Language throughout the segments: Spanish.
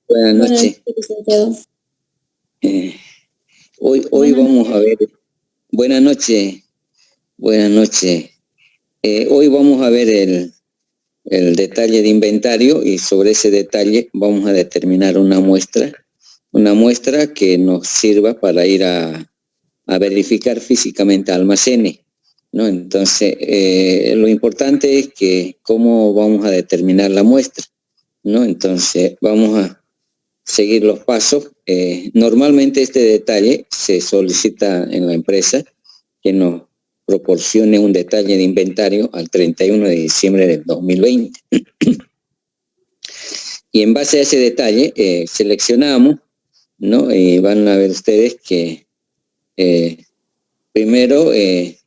Buenas noches. Hoy vamos a ver. Buenas noches. Hoy vamos a ver el detalle de inventario y sobre ese detalle vamos a determinar una muestra que nos sirva para ir a verificar físicamente almacenes, ¿no? Entonces, lo importante es que cómo vamos a determinar la muestra, ¿no? Entonces, vamos a seguir los pasos. Normalmente este detalle se solicita en la empresa que nos proporcione un detalle de inventario al 31 de diciembre del 2020. Y en base a ese detalle seleccionamos, ¿no? Y van a ver ustedes que primero el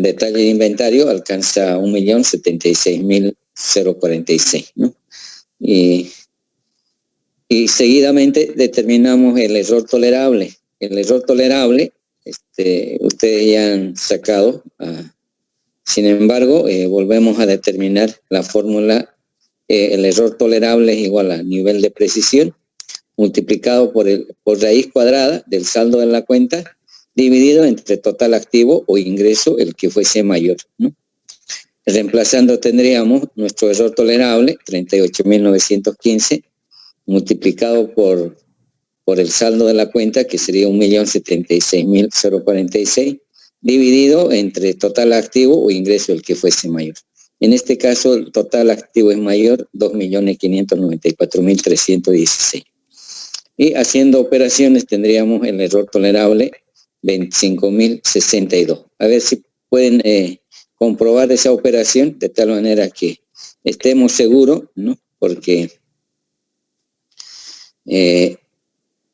detalle de inventario alcanza 1.076.046, ¿no? Y seguidamente determinamos el error tolerable. El error tolerable, ustedes ya han sacado. Sin embargo, volvemos a determinar la fórmula. El error tolerable es igual a nivel de precisión multiplicado por raíz cuadrada del saldo de la cuenta dividido entre total activo o ingreso, el que fuese mayor, ¿no? Reemplazando tendríamos nuestro error tolerable, 38.915, multiplicado por el saldo de la cuenta, que sería 1.076.046, dividido entre total activo o ingreso, el que fuese mayor. En este caso, el total activo es mayor, 2.594.316. Y haciendo operaciones tendríamos el error tolerable 25.062. A ver si pueden comprobar esa operación de tal manera que estemos seguros, ¿no? Porque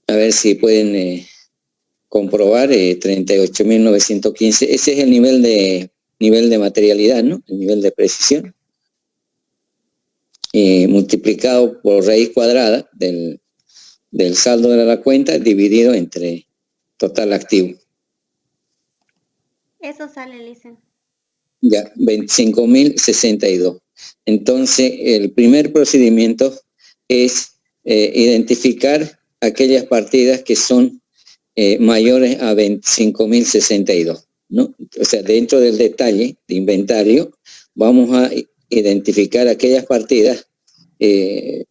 a ver si pueden comprobar 38.915. Ese es el nivel de materialidad, ¿no? El nivel de precisión. Multiplicado por raíz cuadrada del saldo de la cuenta dividido entre total activo. Eso sale, Licen. Ya, 25.062. Entonces, el primer procedimiento es identificar aquellas partidas que son mayores a 25.062, ¿no? O sea, dentro del detalle de inventario, vamos a identificar aquellas partidas que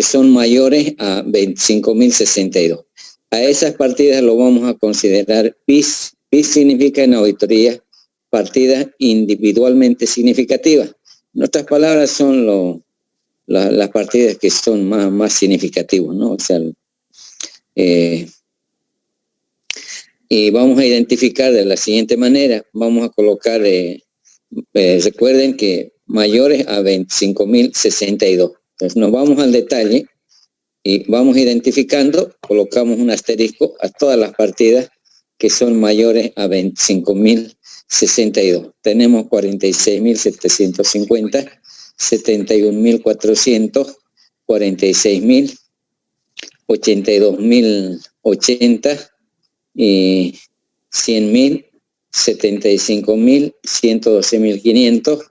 son mayores a 25.062. A esas partidas lo vamos a considerar PIS. PIS significa en auditoría partidas individualmente significativas. En otras palabras, son las partidas que son más significativas, ¿no? O sea, y vamos a identificar de la siguiente manera. Vamos a colocar, recuerden que mayores a 25.062. Entonces nos vamos al detalle y vamos identificando, colocamos un asterisco a todas las partidas que son mayores a 25.062. Tenemos 46.750, 71.400, 46.000, 82.080, 100.000, 75.000, 112.500,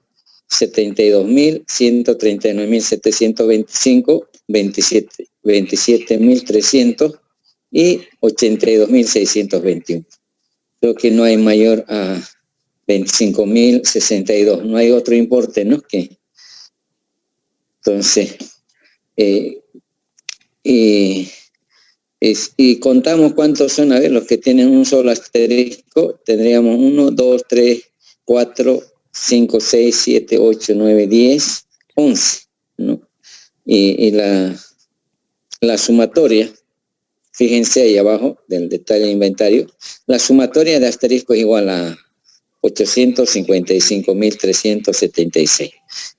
72.000, 139.725, 27.300 y 82.621. Creo que no hay mayor a 25.062. No hay otro importe, ¿no? Entonces, y contamos cuántos son, a ver, los que tienen un solo asterisco, tendríamos 1, 2, 3, 4, 5, 6, 7, 8, 9, 10, 11, ¿no? Y la sumatoria, fíjense ahí abajo del detalle de inventario, la sumatoria de asterisco es igual a 855.376.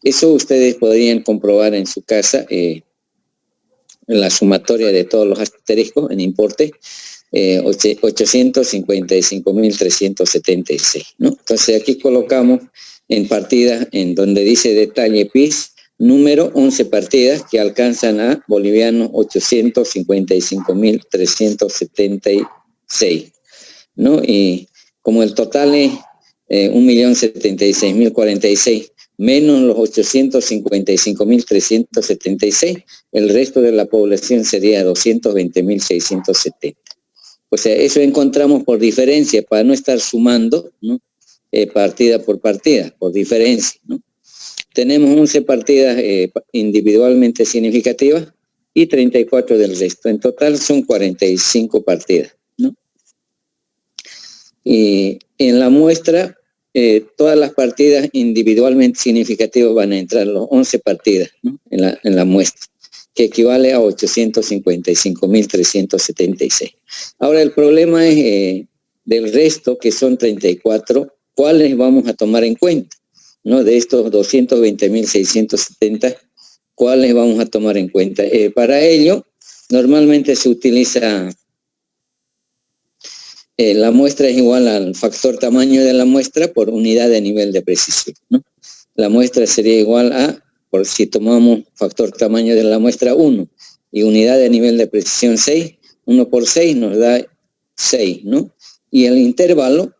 Eso ustedes podrían comprobar en su casa, la sumatoria de todos los asteriscos en importe, 855.376, ¿no? Entonces aquí colocamos en partidas, en donde dice detalle PIS, número 11 partidas que alcanzan a bolivianos 855.376, ¿no? Y como el total es 1.076.046, menos los 855.376, el resto de la población sería 220.670. O sea, eso encontramos por diferencia, para no estar sumando, ¿no? Partida por partida, por diferencia, ¿no? Tenemos 11 partidas individualmente significativas y 34 del resto. En total son 45 partidas, ¿no? Y en la muestra, todas las partidas individualmente significativas van a entrar, los 11 partidas, ¿no? en la muestra, que equivale a 855.376. Ahora el problema es del resto, que son 34, ¿cuáles vamos a tomar en cuenta? ¿No? De estos 220.670, ¿cuáles vamos a tomar en cuenta? Para ello, normalmente se utiliza, la muestra es igual al factor tamaño de la muestra por unidad de nivel de precisión, ¿no? La muestra sería igual a, por si tomamos factor tamaño de la muestra 1 y unidad de nivel de precisión 6, 1 por 6 nos da 6, ¿no? Y el intervalo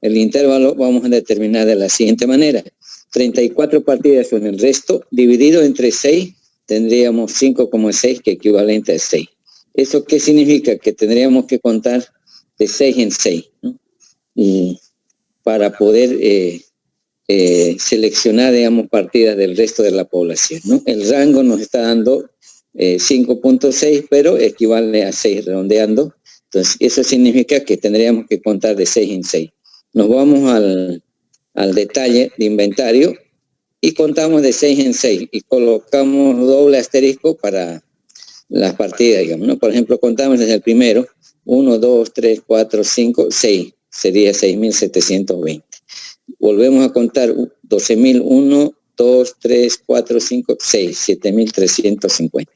vamos a determinar de la siguiente manera. 34 partidas son el resto, dividido entre 6, tendríamos 5,6, que equivalente a 6. ¿Eso qué significa? Que tendríamos que contar de 6 en 6, ¿no? Y para poder seleccionar, digamos, partidas del resto de la población, ¿no? El rango nos está dando 5.6, pero equivale a 6 redondeando. Entonces, eso significa que tendríamos que contar de 6 en 6. Nos vamos al detalle de inventario y contamos de 6 en 6 y colocamos doble asterisco para las partidas, digamos, ¿no? Por ejemplo, contamos desde el primero, 1, 2, 3, 4, 5, 6, sería 6.720. Volvemos a contar 12.001, 2, 3, 4, 5, 6, 7.350.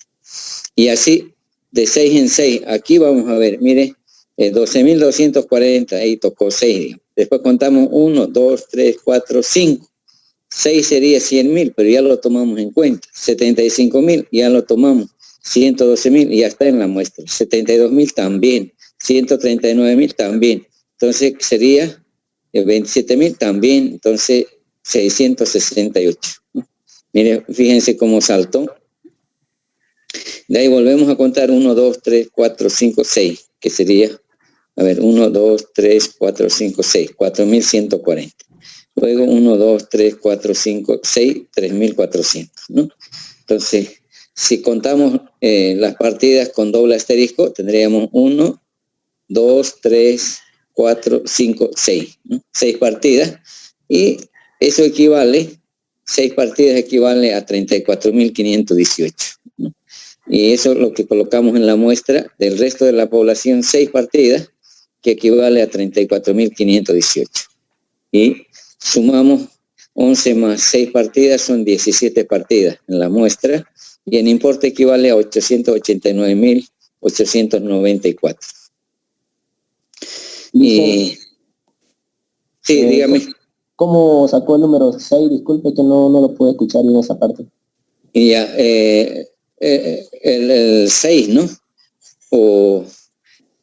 Y así, de 6 en 6, aquí vamos a ver, mire, 12.240, ahí tocó 6, digamos. Después contamos 1, 2, 3, 4, 5. 6 sería 100.000, pero ya lo tomamos en cuenta. 75.000, ya lo tomamos. 112.000, ya está en la muestra. 72.000 también. 139.000 también. Entonces sería 27.000 también. Entonces 668. Mire, fíjense cómo saltó. De ahí volvemos a contar 1, 2, 3, 4, 5, 6, que sería, a ver, 1, 2, 3, 4, 5, 6, 4.140. Luego 1, 2, 3, 4, 5, 6, 3.400, ¿no? Entonces, si contamos las partidas con doble asterisco, tendríamos 1, 2, 3, 4, 5, 6, ¿no? 6 partidas, y eso equivale, 6 partidas equivale a 34.518, ¿no? Y eso es lo que colocamos en la muestra del resto de la población, 6 partidas, que equivale a 34.518. Y sumamos 11 más 6 partidas, son 17 partidas en la muestra, y en importe equivale a 889.894. Y sí, dígame. ¿Cómo sacó el número 6? Disculpe que no lo pude escuchar en esa parte. Y ya, el 6, ¿no? O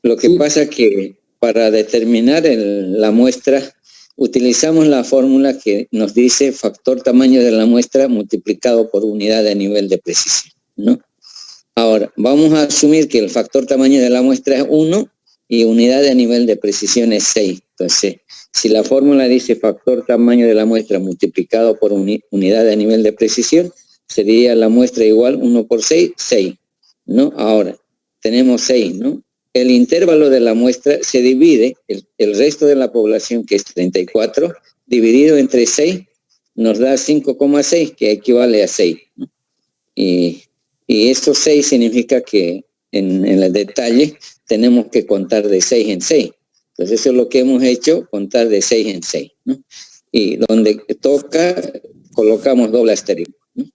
lo que pasa que para determinar la muestra utilizamos la fórmula que nos dice factor tamaño de la muestra multiplicado por unidad de nivel de precisión, ¿no? Ahora, vamos a asumir que el factor tamaño de la muestra es 1 y unidad de nivel de precisión es 6. Entonces, si la fórmula dice factor tamaño de la muestra multiplicado por unidad de nivel de precisión, sería la muestra igual 1 por 6, 6, ¿no? Ahora, tenemos 6, ¿no? El intervalo de la muestra se divide, el resto de la población, que es 34, dividido entre 6, nos da 5,6, que equivale a 6, ¿no? Y estos 6 significa que en el detalle tenemos que contar de 6 en 6. Entonces eso es lo que hemos hecho, contar de 6 en 6, ¿no? Y donde toca, colocamos doble asterisco, ¿no?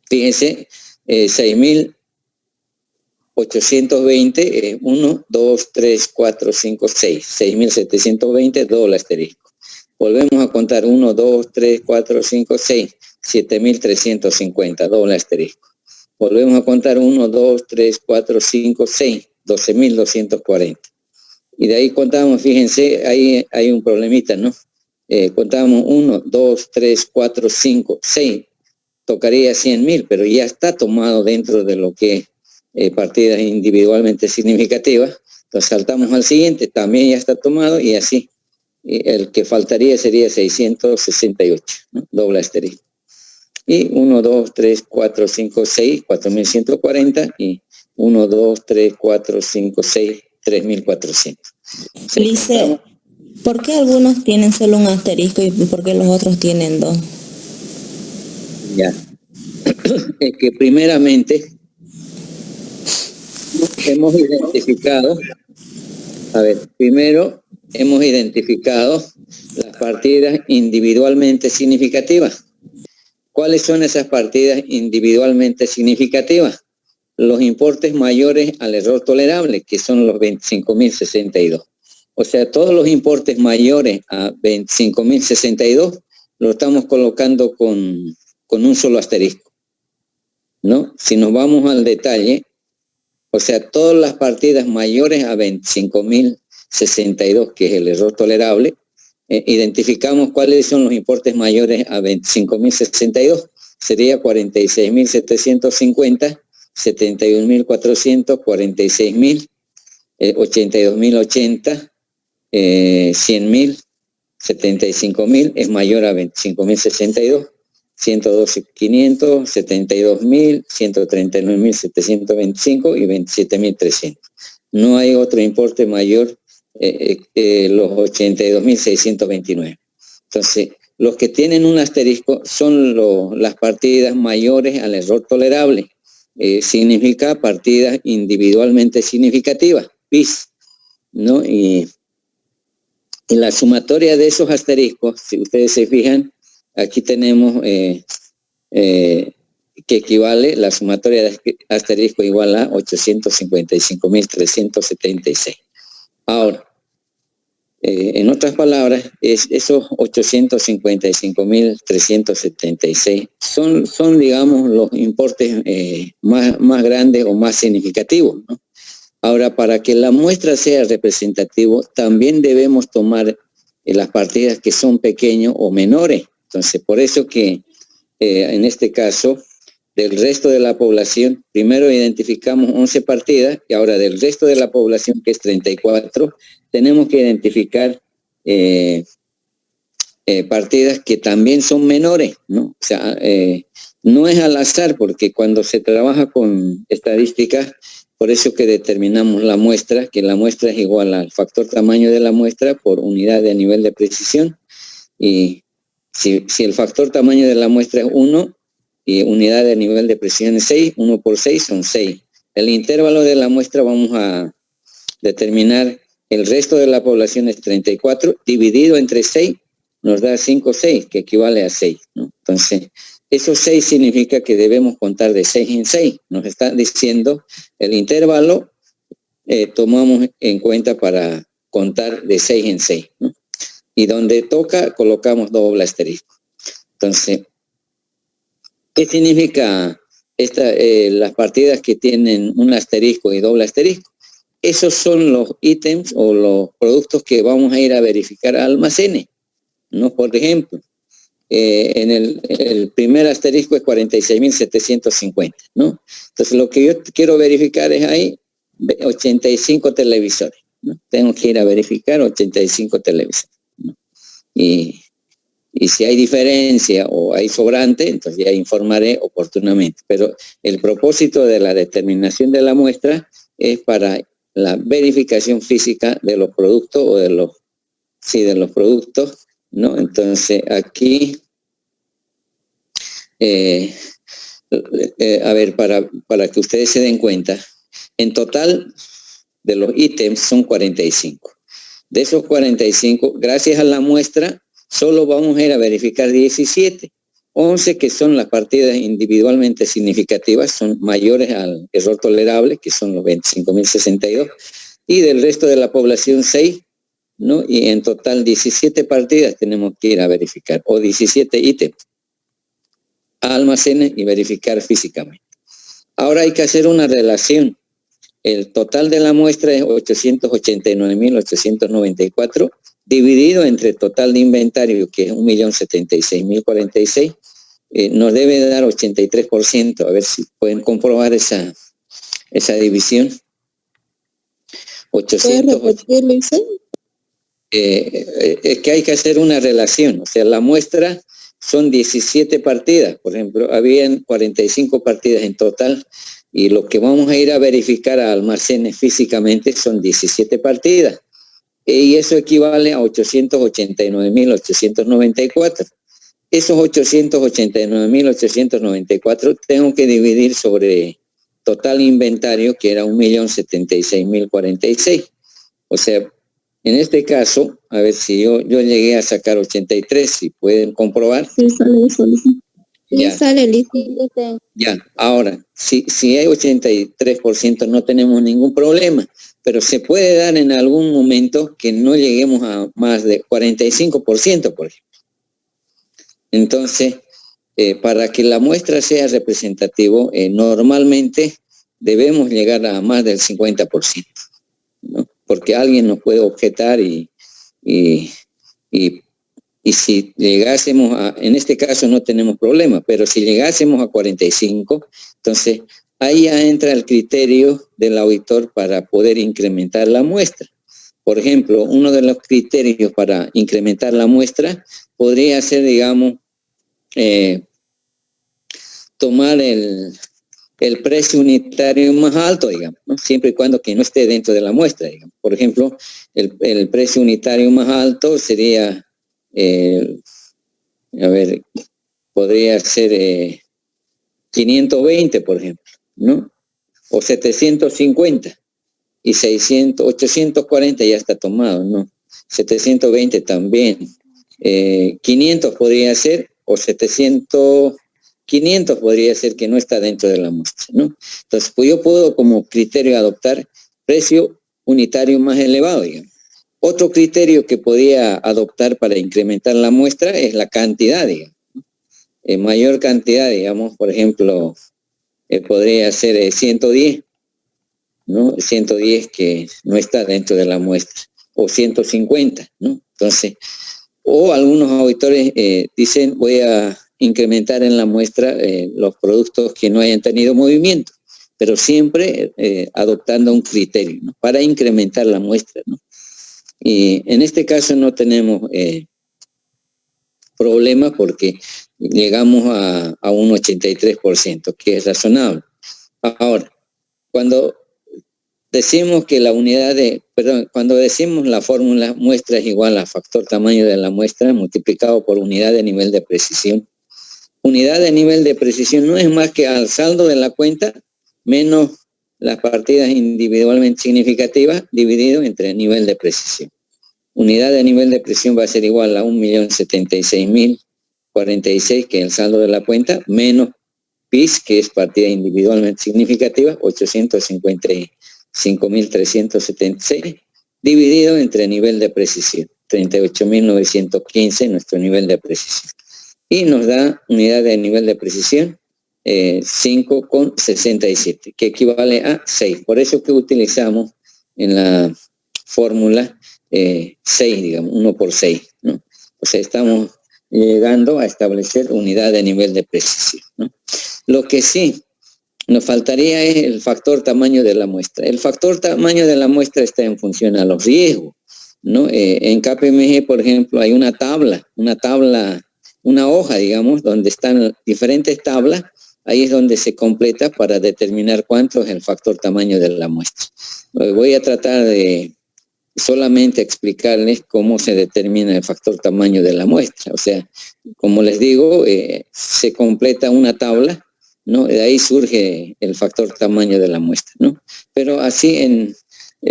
Fíjense, 6.820, 1, 2, 3, 4, 5, 6. 6.720, doble asterisco. Volvemos a contar 1, 2, 3, 4, 5, 6. 7.350, doble asterisco. Volvemos a contar 1, 2, 3, 4, 5, 6. 12.240. Y de ahí contamos, fíjense, ahí hay un problemita, ¿no? contábamos 1, 2, 3, 4, 5, 6, tocaría 100.000, pero ya está tomado dentro de lo que es partidas individualmente significativas. Entonces saltamos al siguiente, también ya está tomado y así. El que faltaría sería 668, ¿no? Doble asterisco. Y 1, 2, 3, 4, 5, 6, 4.140 y 1, 2, 3, 4, 5, 6, 3.400. Lice, ¿por qué algunos tienen solo un asterisco y por qué los otros tienen dos? Ya. Es que primeramente hemos identificado, primero hemos identificado las partidas individualmente significativas. ¿Cuáles son esas partidas individualmente significativas? Los importes mayores al error tolerable, que son los 25.062. O sea, todos los importes mayores a 25.062 lo estamos colocando con un solo asterisco, ¿no? Si nos vamos al detalle, o sea, todas las partidas mayores a 25.062, que es el error tolerable, identificamos cuáles son los importes mayores a 25.062. Sería 46.750, 71.400, 46.000, 82.080, 100.000, 75.000 es mayor a 25.062, 112.500, 72.000, 139.725 y 27.300. No hay otro importe mayor, los 82.629. Entonces, los que tienen un asterisco son las partidas mayores al error tolerable. Significa partidas individualmente significativas, PIS, ¿no? Y la sumatoria de esos asteriscos, si ustedes se fijan, aquí tenemos que equivale, la sumatoria de asterisco igual a 855.376. Ahora, en otras palabras, esos 855.376 son, digamos, los importes más grandes o más significativos, ¿no? Ahora, para que la muestra sea representativa, también debemos tomar las partidas que son pequeños o menores. Entonces, por eso que en este caso, del resto de la población, primero identificamos 11 partidas y ahora del resto de la población, que es 34, tenemos que identificar partidas que también son menores, ¿no? O sea, no es al azar, porque cuando se trabaja con estadísticas, por eso que determinamos la muestra, que la muestra es igual al factor tamaño de la muestra por unidad de nivel de precisión. Y si el factor tamaño de la muestra es 1 y unidad de nivel de precisión es 6, 1 por 6 son 6. El intervalo de la muestra vamos a determinar, el resto de la población es 34, dividido entre 6, nos da 5, 6, que equivale a 6, ¿no? Entonces, esos 6 significa que debemos contar de 6 en 6. Nos está diciendo el intervalo, tomamos en cuenta para contar de 6 en 6, ¿no? Y donde toca, colocamos doble asterisco. Entonces, ¿qué significa las partidas que tienen un asterisco y doble asterisco? Esos son los ítems o los productos que vamos a ir a verificar a almacenes, ¿no? Por ejemplo, en el primer asterisco es 46.750, ¿no? Entonces, lo que yo quiero verificar es ahí 85 televisores, ¿no? Tengo que ir a verificar 85 televisores, ¿no? Y si hay diferencia o hay sobrante, entonces ya informaré oportunamente. Pero el propósito de la determinación de la muestra es para la verificación física de los productos o de los productos, ¿no? Entonces aquí, a ver, para que ustedes se den cuenta, en total de los ítems son 45. De esos 45, gracias a la muestra, solo vamos a ir a verificar 17. 11 que son las partidas individualmente significativas, son mayores al error tolerable, que son los 25.062, y del resto de la población 6, ¿no? Y en total 17 partidas tenemos que ir a verificar, o 17 ítems a almacenes y verificar físicamente. Ahora hay que hacer una relación. El total de la muestra es 889.894 dividido entre total de inventario, que es 1.076.046, nos debe dar 83%. A ver si pueden comprobar esa división. 800. ¿Puedes repetir, Luis? Es que hay que hacer una relación, o sea, la muestra son 17 partidas, por ejemplo, habían 45 partidas en total, y lo que vamos a ir a verificar a almacenes físicamente son 17 partidas, y eso equivale a 889.894. Esos 889.894 tengo que dividir sobre total inventario, que era 1.076.046. O sea, en este caso, a ver si yo llegué a sacar 83, si pueden comprobar. Sí, sale eso, Luis. Ya. Sí, sale, Luis. Ya, ahora, si hay 83%, no tenemos ningún problema, pero se puede dar en algún momento que no lleguemos a más de 45%, por ejemplo. Entonces, para que la muestra sea representativa, normalmente debemos llegar a más del 50%, ¿no? Porque alguien nos puede objetar y si llegásemos en este caso no tenemos problema, pero si llegásemos a 45, entonces ahí ya entra el criterio del auditor para poder incrementar la muestra. Por ejemplo, uno de los criterios para incrementar la muestra podría ser, digamos, tomar el precio unitario más alto, digamos, ¿no? Siempre y cuando que no esté dentro de la muestra, digamos. Por ejemplo, el precio unitario más alto sería, podría ser 520, por ejemplo, ¿no? O 750 y 600, 840 ya está tomado, ¿no? 720 también. 500 podría ser, o 500 podría ser que no está dentro de la muestra, ¿no? Entonces, pues yo puedo como criterio adoptar precio unitario más elevado, digamos. Otro criterio que podía adoptar para incrementar la muestra es la cantidad, digamos. Mayor cantidad, digamos, por ejemplo, podría ser 110, ¿no? 110 que no está dentro de la muestra, o 150, ¿no? Entonces, o algunos auditores dicen, voy a incrementar en la muestra los productos que no hayan tenido movimiento, pero siempre adoptando un criterio, ¿no? Para incrementar la muestra, ¿no? Y en este caso no tenemos problema porque llegamos a un 83%, que es razonable. Ahora, cuando decimos que cuando decimos la fórmula muestra es igual a factor tamaño de la muestra multiplicado por unidad de nivel de precisión. Unidad de nivel de precisión no es más que al saldo de la cuenta menos las partidas individualmente significativas dividido entre nivel de precisión. Unidad de nivel de precisión va a ser igual a 1.076.046, que es el saldo de la cuenta, menos PIS, que es partida individualmente significativa, 855.376, dividido entre nivel de precisión, 38.915, nuestro nivel de precisión. Y nos da unidad de nivel de precisión 5,67, que equivale a 6. Por eso que utilizamos en la fórmula 6, digamos, 1 por 6, ¿no? O sea, estamos llegando a establecer unidad de nivel de precisión, ¿no? Lo que sí nos faltaría es el factor tamaño de la muestra. El factor tamaño de la muestra está en función a los riesgos, ¿no? En KPMG, por ejemplo, hay una hoja, digamos, donde están diferentes tablas. Ahí es donde se completa para determinar cuánto es el factor tamaño de la muestra. Voy a tratar de solamente explicarles cómo se determina el factor tamaño de la muestra. O sea, como les digo, se completa una tabla, ¿no? De ahí surge el factor tamaño de la muestra, ¿no? Pero así en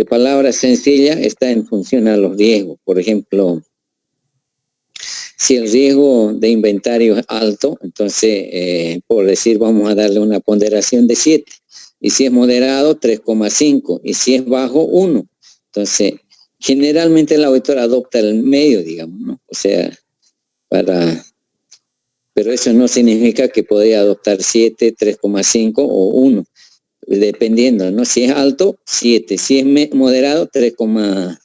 palabras sencillas está en función a los riesgos. Por ejemplo, si el riesgo de inventario es alto, entonces, por decir, vamos a darle una ponderación de 7. Y si es moderado, 3,5. Y si es bajo, 1. Entonces, generalmente el auditor adopta el medio, digamos, ¿no? O sea, pero eso no significa que podría adoptar 7, 3,5 o 1. Dependiendo, ¿no? Si es alto, 7. Si es moderado, 3,5.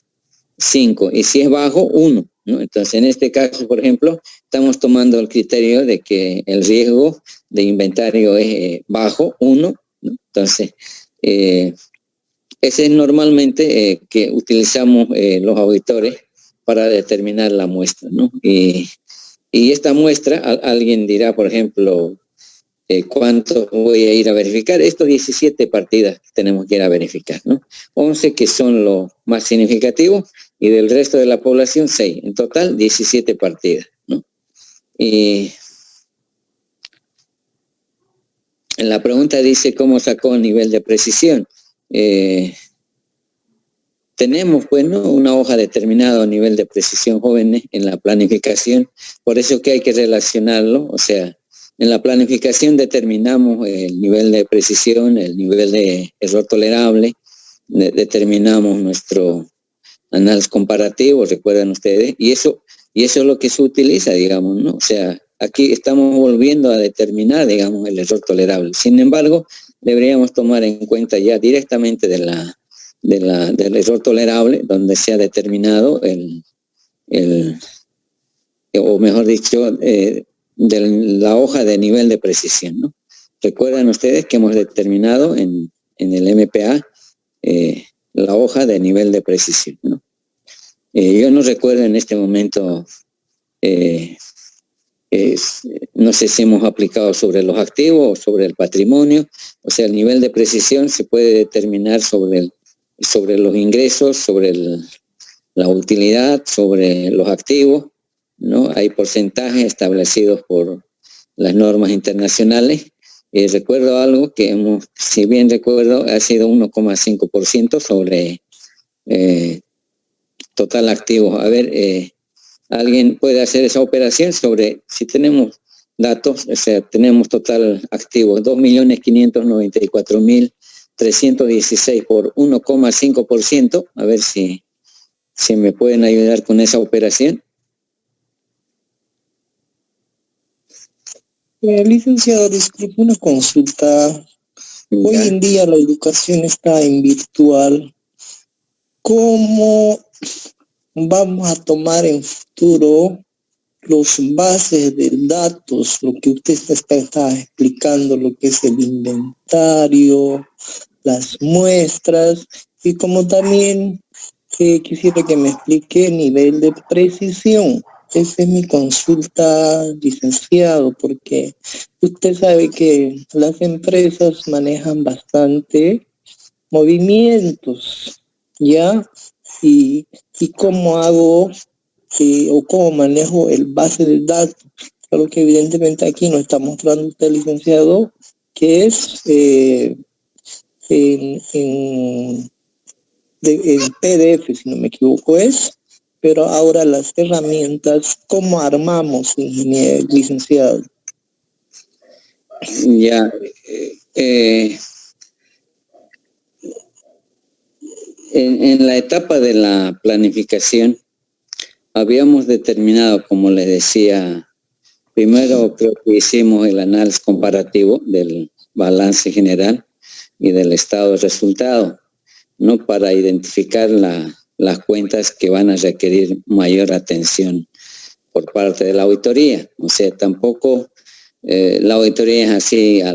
5, y si es bajo, 1, ¿no? Entonces, en este caso, por ejemplo, estamos tomando el criterio de que el riesgo de inventario es bajo, 1, ¿no? Entonces, ese es normalmente que utilizamos los auditores para determinar la muestra, ¿no? Y esta muestra, alguien dirá, por ejemplo, ¿cuánto voy a ir a verificar? Estos 17 partidas que tenemos que ir a verificar, ¿no? 11 que son los más significativos y del resto de la población 6. En total, 17 partidas, ¿no? Y en la pregunta dice cómo sacó el nivel de precisión. Tenemos, pues, ¿no?, una hoja determinada a nivel de precisión, jóvenes, en la planificación. Por eso que hay que relacionarlo. O sea, en la planificación determinamos el nivel de precisión, el nivel de error tolerable, determinamos nuestro análisis comparativo, recuerdan ustedes, y eso es lo que se utiliza, digamos, ¿no? O sea, aquí estamos volviendo a determinar, digamos, el error tolerable. Sin embargo, deberíamos tomar en cuenta ya directamente del error tolerable, donde se ha determinado o mejor dicho, de la hoja de nivel de precisión, ¿no? Recuerdan ustedes que hemos determinado en el MPA la hoja de nivel de precisión, ¿no? Yo no recuerdo en este momento, no sé si hemos aplicado sobre los activos o sobre el patrimonio. O sea, el nivel de precisión se puede determinar sobre los ingresos, sobre la utilidad, sobre los activos, ¿no? Hay porcentajes establecidos por las normas internacionales. Recuerdo algo que si bien recuerdo, ha sido 1,5% sobre total activos. A ver, ¿alguien puede hacer esa operación sobre, si tenemos datos, o sea, tenemos total activos 2.594.316 por 1,5%? A ver si me pueden ayudar con esa operación. Licenciado, disculpe, una consulta. Hoy en día la educación está en virtual. ¿Cómo vamos a tomar en futuro los bases de datos, lo que usted está explicando, lo que es el inventario, las muestras, y como también quisiera que me explique el nivel de precisión? Esa es mi consulta, licenciado, porque usted sabe que las empresas manejan bastante movimientos, ¿ya? Y cómo hago o cómo manejo el base de datos. Claro que evidentemente aquí nos está mostrando usted, licenciado, que es en PDF, si no me equivoco es, pero ahora las herramientas, ¿cómo armamos, ingeniero, licenciado? Ya, en la etapa de la planificación habíamos determinado, como les decía, primero creo que hicimos el análisis comparativo del balance general y del estado de resultado, ¿no?, para identificar las cuentas que van a requerir mayor atención por parte de la auditoría. O sea, tampoco la auditoría es así a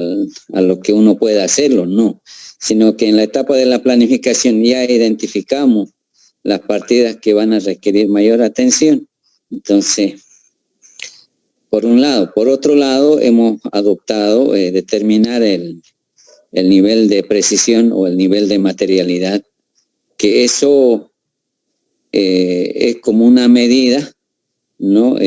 lo que uno pueda hacerlo, no, sino que en la etapa de la planificación ya identificamos las partidas que van a requerir mayor atención. Entonces, por un lado. Por otro lado, hemos adoptado determinar el nivel de precisión o el nivel de materialidad, que eso es como una medida, ¿no?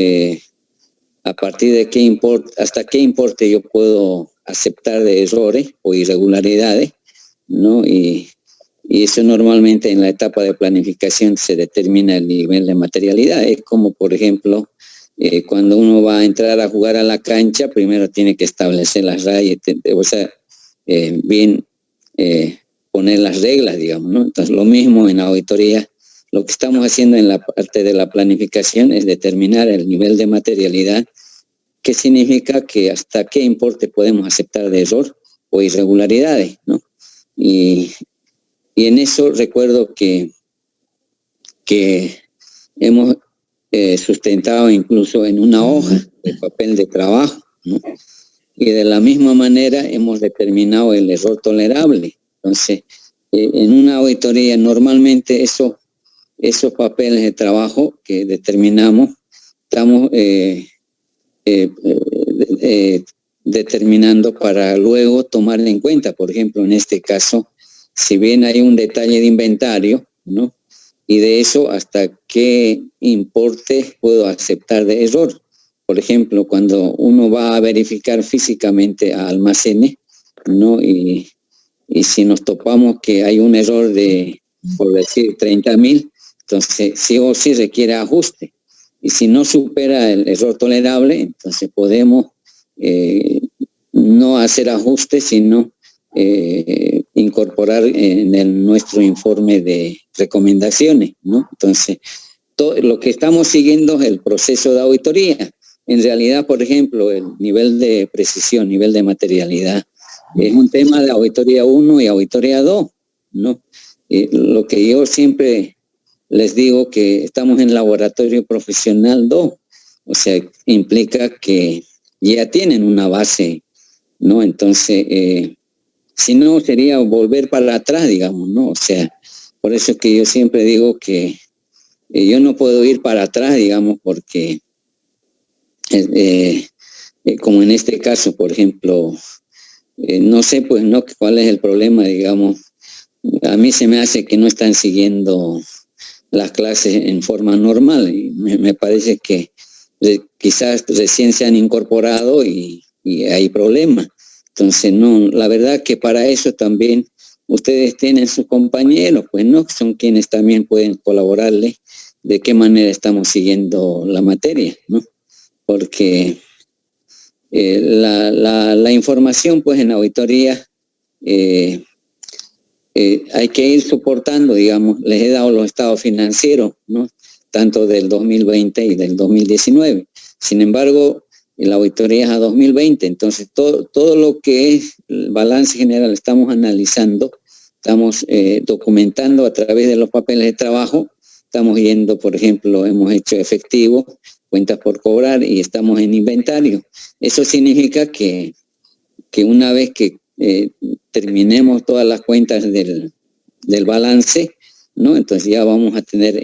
A partir de qué importe, hasta qué importe yo puedo aceptar de errores o irregularidades, ¿no? Y eso normalmente en la etapa de planificación se determina el nivel de materialidad. Es como, por ejemplo, cuando uno va a entrar a jugar a la cancha, primero tiene que establecer las rayas, o sea, poner las reglas, digamos, ¿no? Entonces, lo mismo en la auditoría. Lo que estamos haciendo en la parte de la planificación es determinar el nivel de materialidad, que significa que hasta qué importe podemos aceptar de error o irregularidades, ¿no? Y en eso recuerdo que que hemos sustentado incluso en una hoja de papel de trabajo, ¿no? Y de la misma manera hemos determinado el error tolerable. Entonces, en una auditoría normalmente esos papeles de trabajo que determinamos, estamos determinando para luego tomar en cuenta. Por ejemplo, en este caso, si bien hay un detalle de inventario, ¿no? Y de eso hasta qué importe puedo aceptar de error. Por ejemplo, cuando uno va a verificar físicamente a almacenes, ¿no? Y si nos topamos que hay un error de, por decir, 30.000, entonces sí o sí requiere ajuste. Y si no supera el error tolerable, entonces podemos no hacer ajustes, sino incorporar en nuestro informe de recomendaciones, ¿no? Entonces, todo lo que estamos siguiendo es el proceso de auditoría. En realidad, por ejemplo, el nivel de precisión, nivel de materialidad, es un tema de auditoría 1 y auditoría 2, ¿no? Lo que yo siempre les digo que estamos en laboratorio profesional 2, o sea, implica que ya tienen una base, ¿no? Entonces, si no, sería volver para atrás, digamos, ¿no? O sea, por eso es que yo siempre digo que yo no puedo ir para atrás, digamos, porque como en este caso, por ejemplo, no sé, pues, no, cuál es el problema, digamos. A mí se me hace que no están siguiendo las clases en forma normal y me parece que quizás recién se han incorporado y hay problemas. Entonces, no, la verdad que para eso también ustedes tienen sus compañeros, pues, ¿no? Son quienes también pueden colaborarles de qué manera estamos siguiendo la materia, ¿no? Porque la información, pues, en auditoría hay que ir soportando, digamos. Les he dado los estados financieros, ¿no? Tanto del 2020 y del 2019. Sin embargo, la auditoría es a 2020, entonces todo lo que es el balance general estamos analizando, estamos documentando a través de los papeles de trabajo, estamos yendo, por ejemplo, hemos hecho efectivo, cuentas por cobrar y estamos en inventario. Eso significa que una vez que terminemos todas las cuentas del balance, ¿no? Entonces ya vamos a tener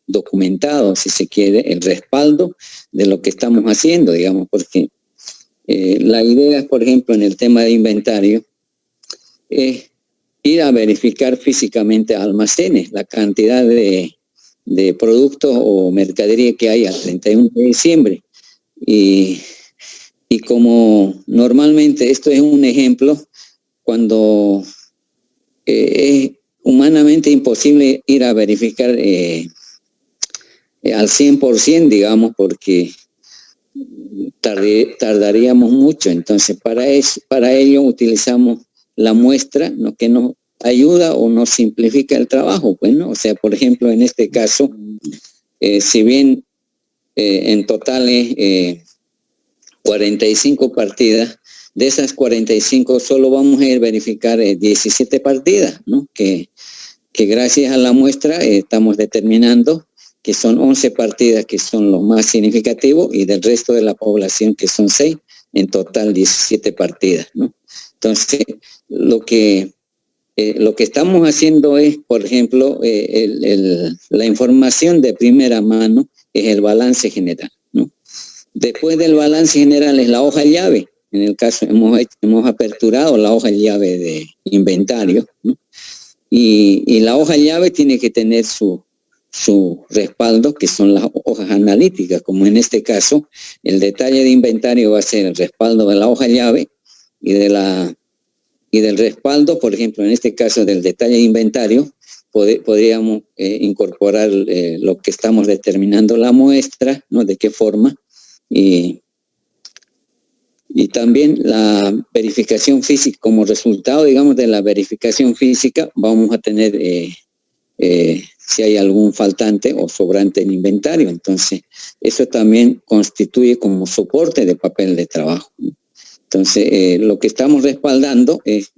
documentado, si se quiere, el respaldo de lo que estamos haciendo, digamos, porque la idea, por ejemplo, en el tema de inventario, es ir a verificar físicamente almacenes, la cantidad de productos o mercadería que hay al 31 de diciembre. Y como normalmente esto es un ejemplo, cuando es humanamente imposible ir a verificar al 100%, digamos, porque tardaríamos mucho. Entonces, para ello utilizamos la muestra, ¿no? Que nos ayuda o nos simplifica el trabajo, pues, ¿no? O sea, por ejemplo, en este caso, si bien en total es 45 partidas, de esas 45 solo vamos a ir a verificar 17 partidas, ¿no? Que gracias a la muestra estamos determinando que son 11 partidas que son los más significativos y del resto de la población que son 6, en total 17 partidas, ¿no? Entonces, lo que estamos haciendo es, por ejemplo, la información de primera mano es el balance general, ¿no? Después del balance general es la hoja llave. En el caso hemos aperturado la hoja llave de inventario, ¿no? Y la hoja llave tiene que tener su respaldo, que son las hojas analíticas, como en este caso el detalle de inventario va a ser el respaldo de la hoja llave y del respaldo, por ejemplo, en este caso del detalle de inventario, podríamos incorporar lo que estamos determinando la muestra, ¿no? De qué forma, y también la verificación física. Como resultado, digamos, de la verificación física, vamos a tener si hay algún faltante o sobrante en inventario. Entonces, eso también constituye como soporte de papel de trabajo. Entonces, lo que estamos respaldando es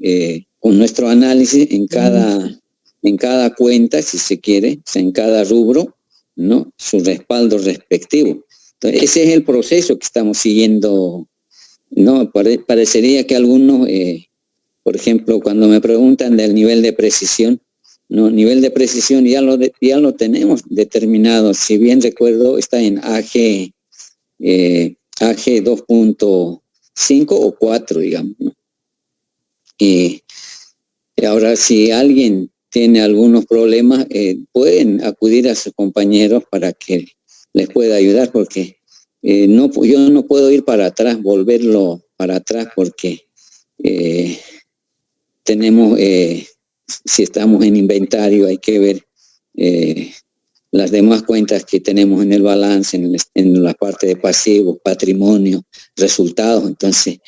con nuestro análisis en cada en cada cuenta, si se quiere, o sea, en cada rubro, ¿no? Su respaldo respectivo. Entonces, ese es el proceso que estamos siguiendo, ¿no? Parecería que algunos, por ejemplo, cuando me preguntan del nivel de precisión, ¿no? Nivel de precisión ya lo tenemos determinado. Si bien recuerdo, está en AG 2.5 o 4, digamos, ¿no? Y ahora, si alguien tiene algunos problemas, pueden acudir a sus compañeros para que les pueda ayudar, porque yo no puedo ir para atrás, volverlo para atrás, porque tenemos, si estamos en inventario, hay que ver las demás cuentas que tenemos en el balance, en la parte de pasivos, patrimonio, resultados. Entonces,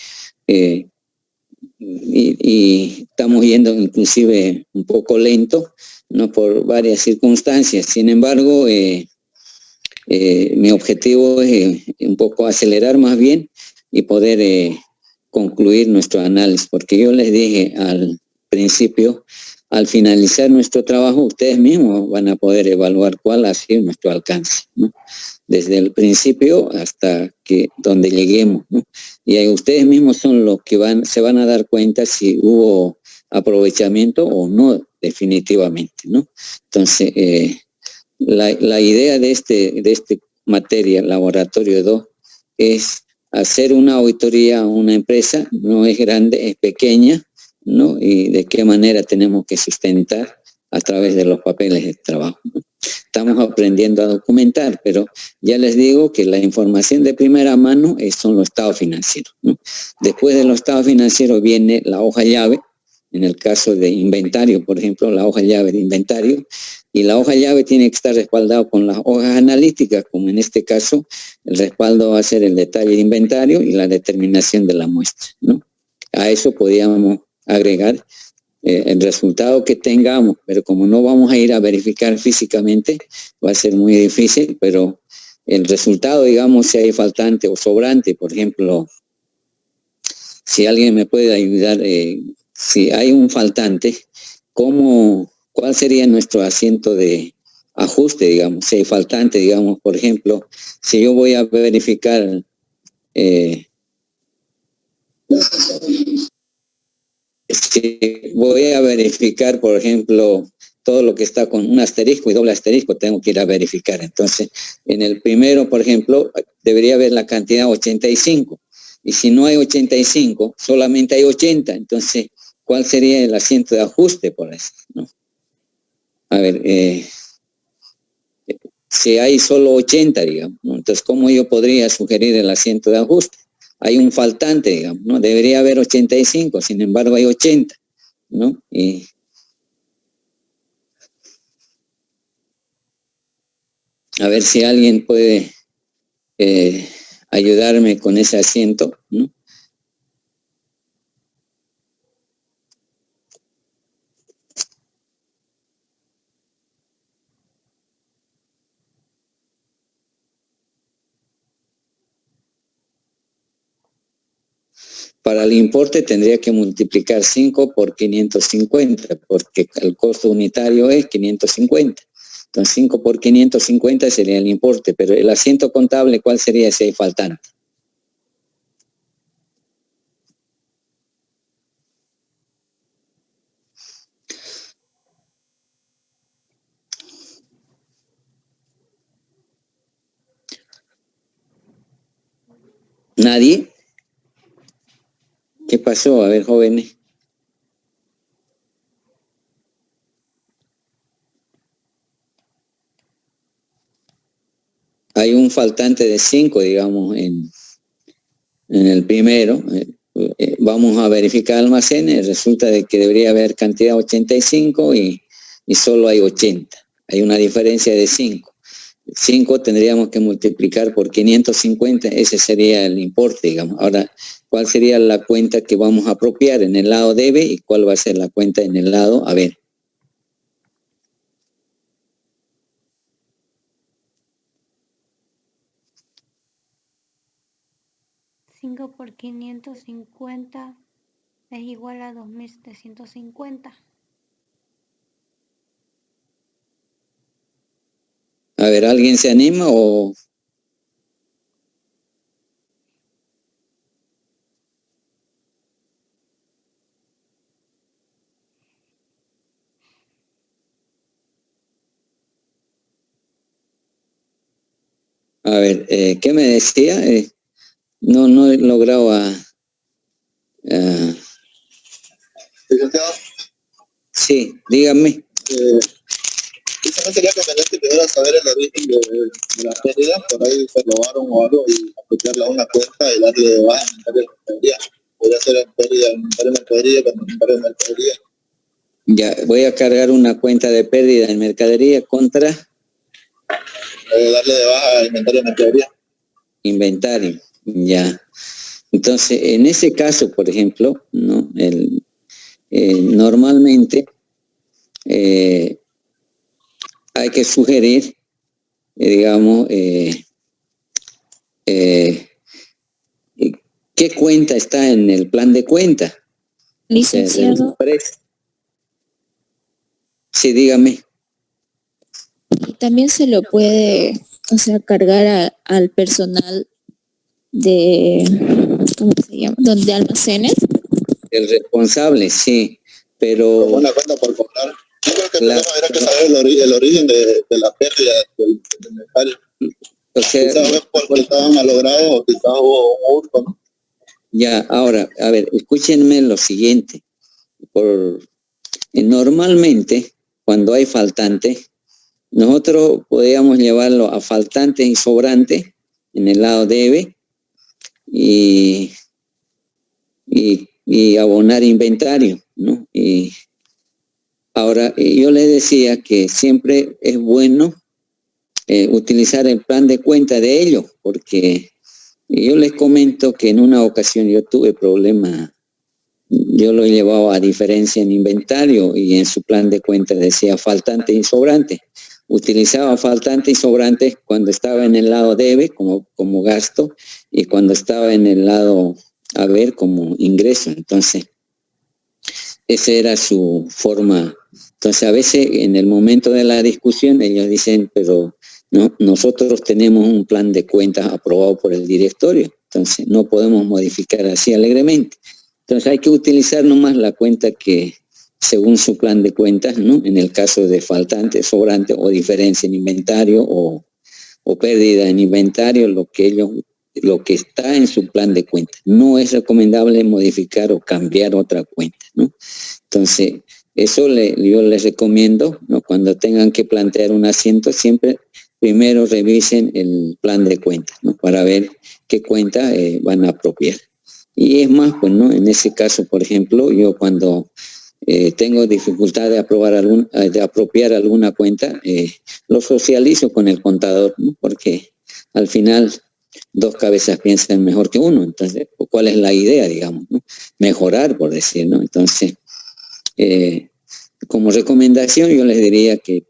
y estamos yendo inclusive un poco lento, ¿no? Por varias circunstancias. Sin embargo, mi objetivo es un poco acelerar más bien y poder concluir nuestro análisis, porque yo les dije al principio, al finalizar nuestro trabajo, ustedes mismos van a poder evaluar cuál ha sido nuestro alcance, ¿no? Desde el principio hasta que donde lleguemos, ¿no? Y ahí ustedes mismos son los que se van a dar cuenta si hubo aprovechamiento o no, definitivamente, ¿no? Entonces, la idea de este materia, Laboratorio 2, es hacer una auditoría a una empresa, no es grande, es pequeña, ¿no? Y de qué manera tenemos que sustentar a través de los papeles de trabajo, ¿no? Estamos aprendiendo a documentar, pero ya les digo que la información de primera mano son los estados financieros, ¿no? Después de los estados financieros viene la hoja llave, en el caso de inventario, por ejemplo, la hoja llave de inventario, y la hoja llave tiene que estar respaldada con las hojas analíticas, como en este caso, el respaldo va a ser el detalle de inventario y la determinación de la muestra, ¿no? A eso podíamos agregar el resultado que tengamos, pero como no vamos a ir a verificar físicamente, va a ser muy difícil, pero el resultado, digamos, si hay faltante o sobrante, por ejemplo, si alguien me puede ayudar, si hay un faltante, ¿cuál sería nuestro asiento de ajuste, digamos? Si hay faltante, digamos, por ejemplo, si yo voy a verificar por ejemplo, todo lo que está con un asterisco y doble asterisco, tengo que ir a verificar. Entonces, en el primero, por ejemplo, debería haber la cantidad 85. Y si no hay 85, solamente hay 80. Entonces, ¿cuál sería el asiento de ajuste por eso, ¿no? A ver, si hay solo 80, digamos, ¿no? Entonces, ¿cómo yo podría sugerir el asiento de ajuste? Hay un faltante, digamos, ¿no? Debería haber 85, sin embargo hay 80, ¿no? Y a ver si alguien puede ayudarme con ese asiento, ¿no? Para el importe tendría que multiplicar 5 por 550, porque el costo unitario es 550. Entonces 5 por 550 sería el importe, pero el asiento contable, ¿cuál sería si hay faltante? ¿Nadie? ¿Qué pasó? A ver, jóvenes. Hay un faltante de 5, digamos, en el primero. Vamos a verificar almacenes, resulta de que debería haber cantidad 85 y solo hay 80. Hay una diferencia de 5. 5 tendríamos que multiplicar por 550, ese sería el importe, digamos. Ahora, ¿cuál sería la cuenta que vamos a apropiar en el lado debe y cuál va a ser la cuenta en el lado haber? Cinco por 550 es igual a 2.750. A ver, ¿alguien se anima o...? A ver, ¿qué me decía? No he logrado Licenciado, Sí, dígame. ¿eso no sería conveniente primero saber el origen de la pérdida? Por ahí se robaron o algo y aplicarle a una cuenta y darle de baja en inventario de mercadería. Podría ser en pérdida, en inventario de mercadería, con inventario de mercadería. Ya, voy a cargar una cuenta de pérdida en mercadería contra Darle de baja al inventario de mercadería. inventario. Ya. Entonces, en ese caso, por ejemplo, ¿no? Normalmente hay que sugerir, digamos, ¿qué cuenta está en el plan de cuenta? Licenciado, Sí, dígame. también se lo puede, o sea, cargar al personal de, ¿cómo se llama? ¿Donde almacenes? El responsable, sí, Como pero una cuenta por cobrar. Yo creo que La- primero habría que saber el origen de la pérdida del inventario. o sea, Quizás fue porque estaban malogrados o quizás hubo un hurto, ¿no? ya, ahora, a ver, escúchenme lo siguiente. Normalmente, cuando hay faltante, nosotros podíamos llevarlo a faltantes y sobrantes en el lado debe y abonar inventario, ¿no? Y ahora, yo les decía que siempre es bueno utilizar el plan de cuenta de ellos, porque yo les comento que en una ocasión yo tuve problemas. Yo lo llevaba a diferencia en inventario y en su plan de cuentas decía faltantes y sobrantes. Utilizaba faltantes y sobrantes cuando estaba en el lado debe como gasto y cuando estaba en el lado haber como ingreso. Entonces, esa era su forma. Entonces, a veces en el momento de la discusión ellos dicen, pero no, nosotros tenemos un plan de cuentas aprobado por el directorio, entonces no podemos modificar así alegremente. Entonces hay que utilizar nomás la cuenta que según su plan de cuentas, ¿no? En el caso de faltante, sobrante o diferencia en inventario o pérdida en inventario, lo que está en su plan de cuentas. No es recomendable modificar o cambiar otra cuenta, ¿no? Entonces, eso yo les recomiendo, ¿no? Cuando tengan que plantear un asiento, siempre primero revisen el plan de cuentas, ¿no? Para ver qué cuenta van a apropiar. Y es más, pues, ¿no? En ese caso, por ejemplo, yo cuando tengo dificultad de apropiar alguna cuenta, lo socializo con el contador, ¿no? Porque al final dos cabezas piensan mejor que uno. Entonces, ¿cuál es la idea, digamos, ¿no? Mejorar, por decir, ¿no? Entonces, como recomendación, yo les diría que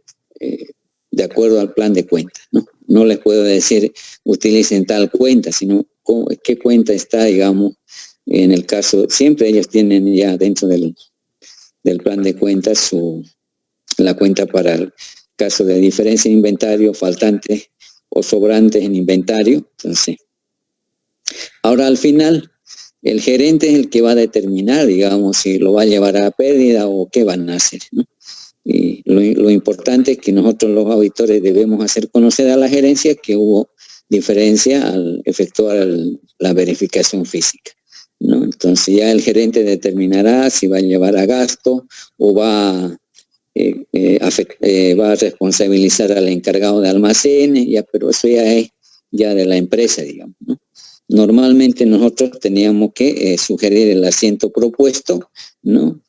de acuerdo al plan de cuenta, ¿no? No les puedo decir utilicen tal cuenta, sino qué cuenta está, digamos, en el caso, siempre ellos tienen ya dentro del plan de cuentas la cuenta para el caso de diferencia en inventario, faltantes o sobrantes en inventario. Entonces, ahora al final, el gerente es el que va a determinar, digamos, si lo va a llevar a pérdida o qué van a hacer, ¿no? Y lo importante es que nosotros los auditores debemos hacer conocer a la gerencia que hubo diferencia al efectuar la verificación física, ¿no? Entonces ya el gerente determinará si va a llevar a gasto o va a responsabilizar al encargado de almacenes, ya, pero eso ya es ya de la empresa, digamos, ¿no? Normalmente nosotros teníamos que sugerir el asiento propuesto, ¿no?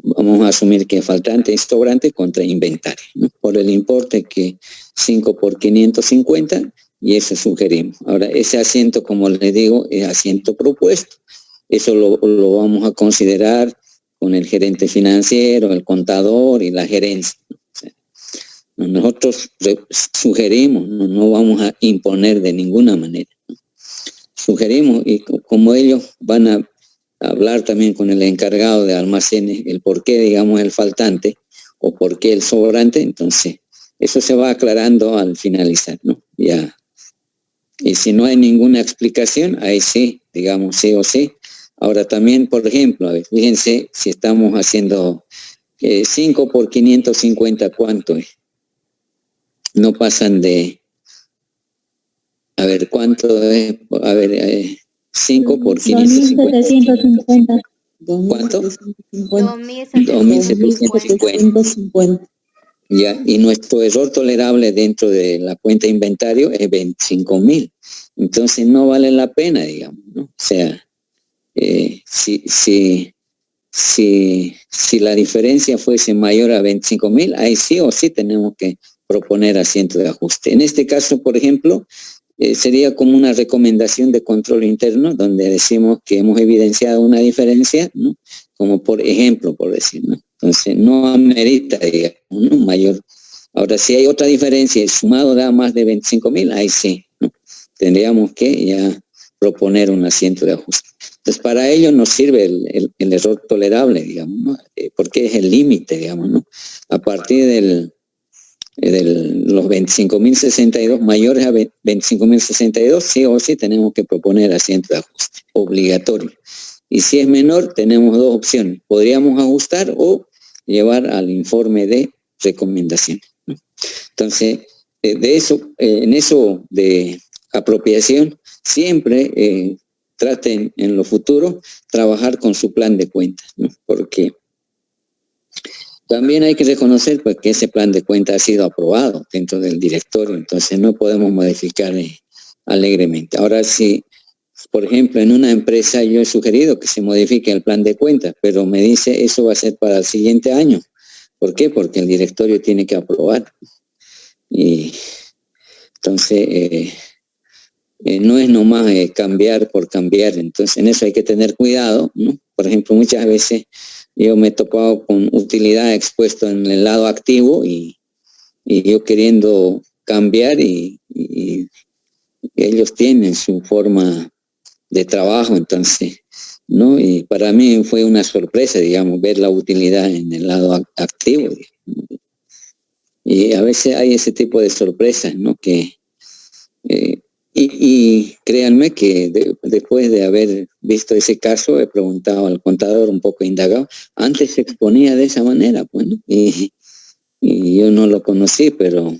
Vamos a asumir que faltante y sobrante contra inventario, ¿no? Por el importe que 5 por 550 y eso sugerimos. Ahora, ese asiento, como les digo, es asiento propuesto. Eso lo vamos a considerar con el gerente financiero, el contador y la gerencia. O sea, nosotros sugerimos, no vamos a imponer de ninguna manera, ¿no? Sugerimos y como ellos van a hablar también con el encargado de almacenes, el por qué, digamos, el faltante o por qué el sobrante, entonces eso se va aclarando al finalizar, ¿no? Ya. Y si no hay ninguna explicación, ahí sí, digamos sí o sí. Ahora también, por ejemplo, a ver, fíjense si estamos haciendo 5 por 550, ¿cuánto es? No pasan de, a ver, ¿cuánto es? A ver, 5 por 550. 2.750. ¿Cuánto? 2.750. 2.750. Ya, y nuestro error tolerable dentro de la cuenta de inventario es 25.000. Entonces no vale la pena, digamos, ¿no? O sea, si la diferencia fuese mayor a 25.000, ahí sí o sí tenemos que proponer asiento de ajuste. En este caso, por ejemplo, sería como una recomendación de control interno, donde decimos que hemos evidenciado una diferencia, ¿no? Como por ejemplo, por decir, ¿no? Entonces, no amerita, digamos, ¿no? Mayor. Ahora, si hay otra diferencia y sumado da más de 25.000, ahí sí, ¿no? Tendríamos que ya proponer un asiento de ajuste. Entonces, para ello nos sirve el error tolerable, digamos, ¿no? Porque es el límite, digamos, ¿no? A partir de los 25.062 mayores a 25.062, sí o sí tenemos que proponer asiento de ajuste, obligatorio. Y si es menor, tenemos dos opciones. Podríamos ajustar o llevar al informe de recomendación, ¿no? Entonces, en eso de apropiación, siempre traten en lo futuro trabajar con su plan de cuentas, ¿no? Porque también hay que reconocer pues, que ese plan de cuentas ha sido aprobado dentro del directorio, entonces no podemos modificar alegremente. Ahora, si, por ejemplo, en una empresa yo he sugerido que se modifique el plan de cuentas, pero me dice eso va a ser para el siguiente año. ¿Por qué? Porque el directorio tiene que aprobar. Y entonces no es nomás cambiar por cambiar, entonces en eso hay que tener cuidado, ¿no? Por ejemplo, muchas veces yo me he topado con utilidad expuesto en el lado activo y yo queriendo cambiar y ellos tienen su forma de trabajo, entonces, ¿no? Y para mí fue una sorpresa, digamos, ver la utilidad en el lado activo. Y a veces hay ese tipo de sorpresas, ¿no? Que y créanme que después de haber visto ese caso, he preguntado al contador un poco indagado, antes se exponía de esa manera, bueno, y yo no lo conocí, pero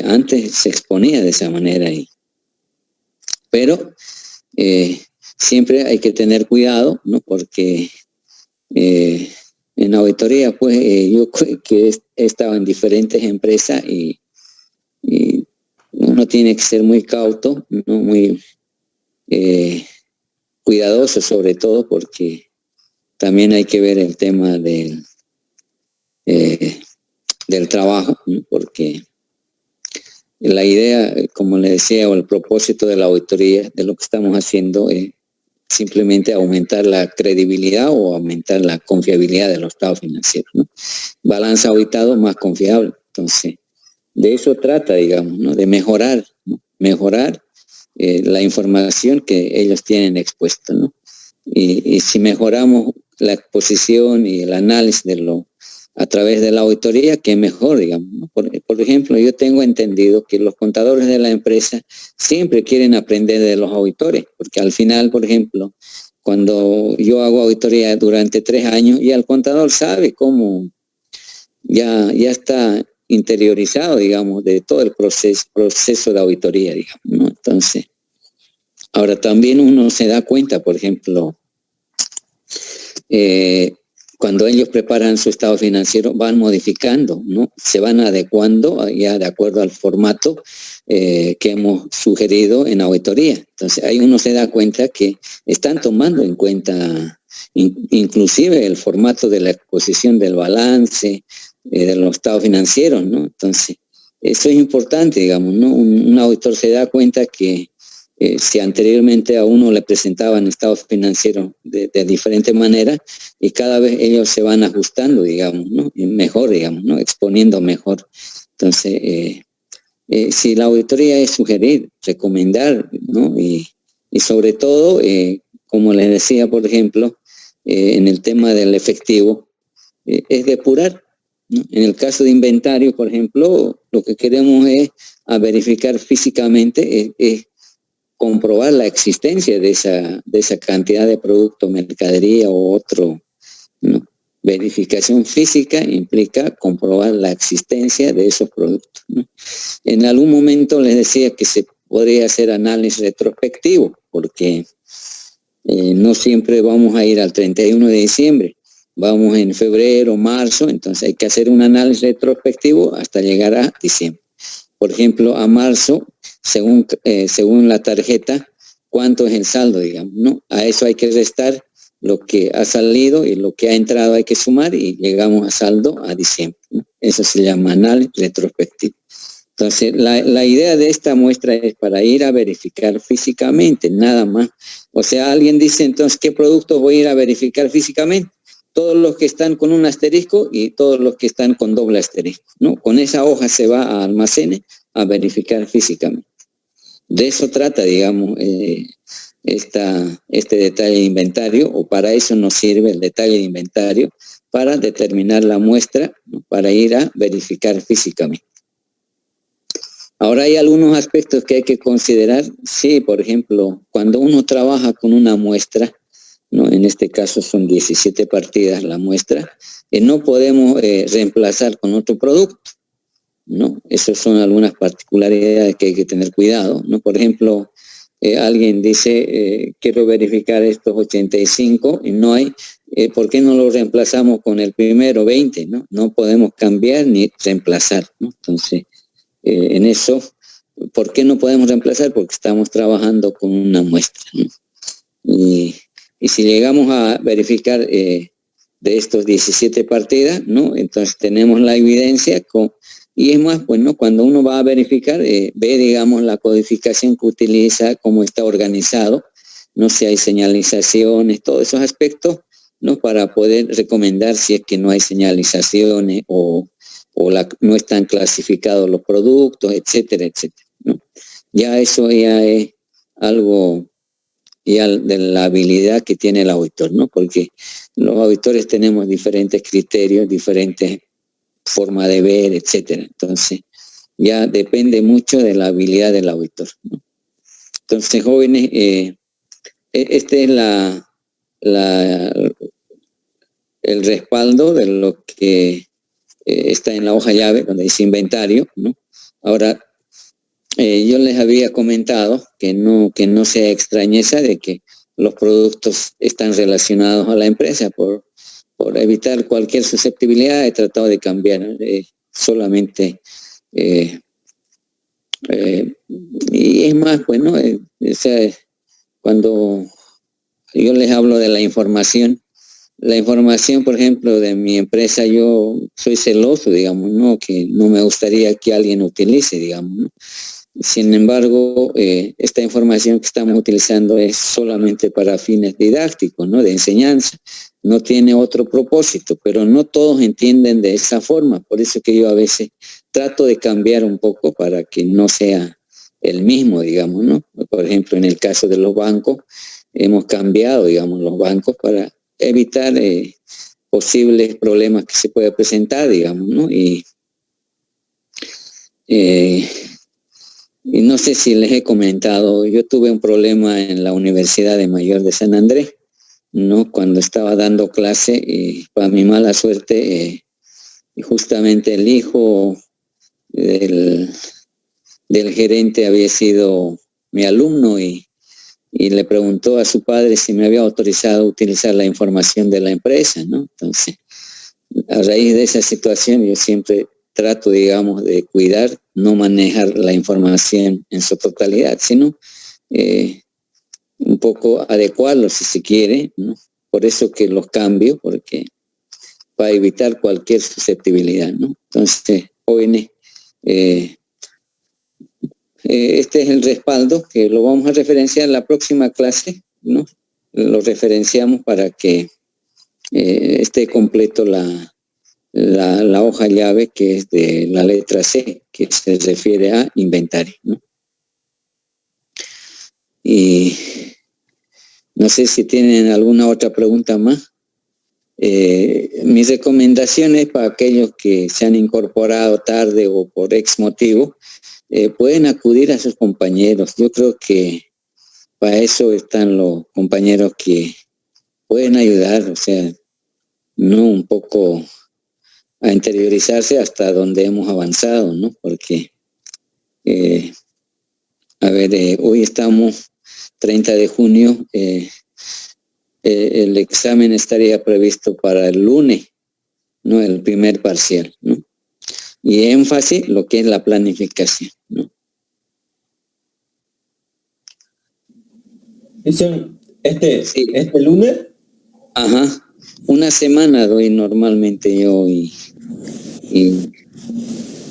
antes se exponía de esa manera. Pero siempre hay que tener cuidado, ¿no? Porque en auditoría, pues yo que he estado en diferentes empresas y uno tiene que ser muy cauto, ¿no? Muy cuidadoso sobre todo, porque también hay que ver el tema del trabajo, ¿no? Porque la idea, como le decía, o el propósito de la auditoría, de lo que estamos haciendo es simplemente aumentar la credibilidad o aumentar la confiabilidad de los estados financieros, ¿no? Balance auditado más confiable. Entonces, de eso trata, digamos, ¿no? De mejorar, ¿no? Mejorar la información que ellos tienen expuesta, ¿no? Y si mejoramos la exposición y el análisis a través de la auditoría, que mejor, digamos, ¿no? Por ejemplo, yo tengo entendido que los contadores de la empresa siempre quieren aprender de los auditores, porque al final, por ejemplo, cuando yo hago auditoría durante 3 años, ya el contador sabe cómo ya está interiorizado, digamos, de todo el proceso de auditoría, digamos, ¿no? Entonces, ahora también uno se da cuenta, por ejemplo, cuando ellos preparan su estado financiero, van modificando, ¿no? Se van adecuando ya de acuerdo al formato que hemos sugerido en auditoría. Entonces, ahí uno se da cuenta que están tomando en cuenta inclusive el formato de la exposición del balance, de los estados financieros, ¿no? Entonces, eso es importante, digamos, ¿no? Un auditor se da cuenta que si anteriormente a uno le presentaban estados financieros de diferente manera, y cada vez ellos se van ajustando, digamos, ¿no? Y mejor, digamos, ¿no? Exponiendo mejor. Entonces, si la auditoría es sugerir, recomendar, ¿no? Y sobre todo, como les decía, por ejemplo, en el tema del efectivo, es depurar, ¿no? En el caso de inventario, por ejemplo, lo que queremos es verificar físicamente, es comprobar la existencia de esa cantidad de producto, mercadería o otro, ¿no? Verificación física implica comprobar la existencia de esos productos, ¿no? En algún momento les decía que se podría hacer análisis retrospectivo, porque no siempre vamos a ir al 31 de diciembre, vamos en febrero, marzo, entonces hay que hacer un análisis retrospectivo hasta llegar a diciembre. Por ejemplo, a marzo, según la tarjeta, ¿cuánto es el saldo, digamos, no? A eso hay que restar lo que ha salido y lo que ha entrado hay que sumar y llegamos a saldo a diciembre, ¿no? Eso se llama análisis retrospectivo. Entonces, la idea de esta muestra es para ir a verificar físicamente, nada más. O sea, alguien dice, entonces, ¿qué productos voy a ir a verificar físicamente? Todos los que están con un asterisco y todos los que están con doble asterisco, ¿no? Con esa hoja se va a almacenes a verificar físicamente. De eso trata, digamos, este detalle de inventario, o para eso nos sirve el detalle de inventario, para determinar la muestra, ¿no? Para ir a verificar físicamente. Ahora hay algunos aspectos que hay que considerar. Sí, por ejemplo, cuando uno trabaja con una muestra, ¿no? En este caso son 17 partidas la muestra, no podemos reemplazar con otro producto, ¿no? Esas son algunas particularidades que hay que tener cuidado, ¿no? Por ejemplo, alguien dice, quiero verificar estos 85 y no hay, ¿por qué no lo reemplazamos con el primero 20? ¿No? No podemos cambiar ni reemplazar, ¿no? Entonces, en eso, ¿por qué no podemos reemplazar? Porque estamos trabajando con una muestra, ¿no? Y si llegamos a verificar de estos 17 partidas, ¿no? Entonces tenemos la evidencia y es más, pues, ¿no? Cuando uno va a verificar, ve, digamos, la codificación que utiliza, cómo está organizado, no si hay señalizaciones, todos esos aspectos, ¿no? Para poder recomendar si es que no hay señalizaciones o no están clasificados los productos, etcétera, etcétera, ¿no? Ya eso ya es algo ya de la habilidad que tiene el auditor, ¿no? Porque los auditores tenemos diferentes criterios, diferentes formas de ver, etcétera. Entonces, ya depende mucho de la habilidad del auditor, ¿no? Entonces, jóvenes, este es el respaldo de lo que está en la hoja llave, donde dice inventario, ¿no? Ahora, yo les había comentado que no sea extrañeza de que los productos están relacionados a la empresa. Por evitar cualquier susceptibilidad he tratado de cambiar solamente y es más, pues, ¿no? O sea, cuando yo les hablo de la información, por ejemplo, de mi empresa, yo soy celoso, digamos, ¿no? Que no me gustaría que alguien utilice, digamos, ¿no? Sin embargo, esta información que estamos utilizando es solamente para fines didácticos, ¿no? De enseñanza. No tiene otro propósito, pero no todos entienden de esa forma. Por eso que yo a veces trato de cambiar un poco para que no sea el mismo, digamos, ¿no? Por ejemplo, en el caso de los bancos, hemos cambiado, digamos, los bancos para evitar posibles problemas que se pueda presentar, digamos, ¿no? Y no sé si les he comentado, yo tuve un problema en la Universidad de Mayor de San Andrés, ¿no? Cuando estaba dando clase, y para mi mala suerte, justamente el hijo del gerente había sido mi alumno y le preguntó a su padre si me había autorizado a utilizar la información de la empresa, ¿no? Entonces, a raíz de esa situación, yo siempre trato, digamos, de cuidar, no manejar la información en su totalidad, sino un poco adecuarlo si se quiere, ¿no? Por eso que los cambio, porque para evitar cualquier susceptibilidad, ¿no? Entonces, jóvenes, este es el respaldo que lo vamos a referenciar en la próxima clase, ¿no? Lo referenciamos para que esté completo la hoja llave, que es de la letra C, que se refiere a inventario, ¿no? Y no sé si tienen alguna otra pregunta más. Mi recomendación es para aquellos que se han incorporado tarde o por X motivo, pueden acudir a sus compañeros. Yo creo que para eso están los compañeros que pueden ayudar, o sea, no un poco a interiorizarse hasta donde hemos avanzado, ¿no? Porque, hoy estamos 30 de junio, el examen estaría previsto para el lunes, ¿no? El primer parcial, ¿no? Y énfasis lo que es la planificación, ¿no? Dicen, Sí. ¿este lunes? Ajá, una semana doy normalmente yo y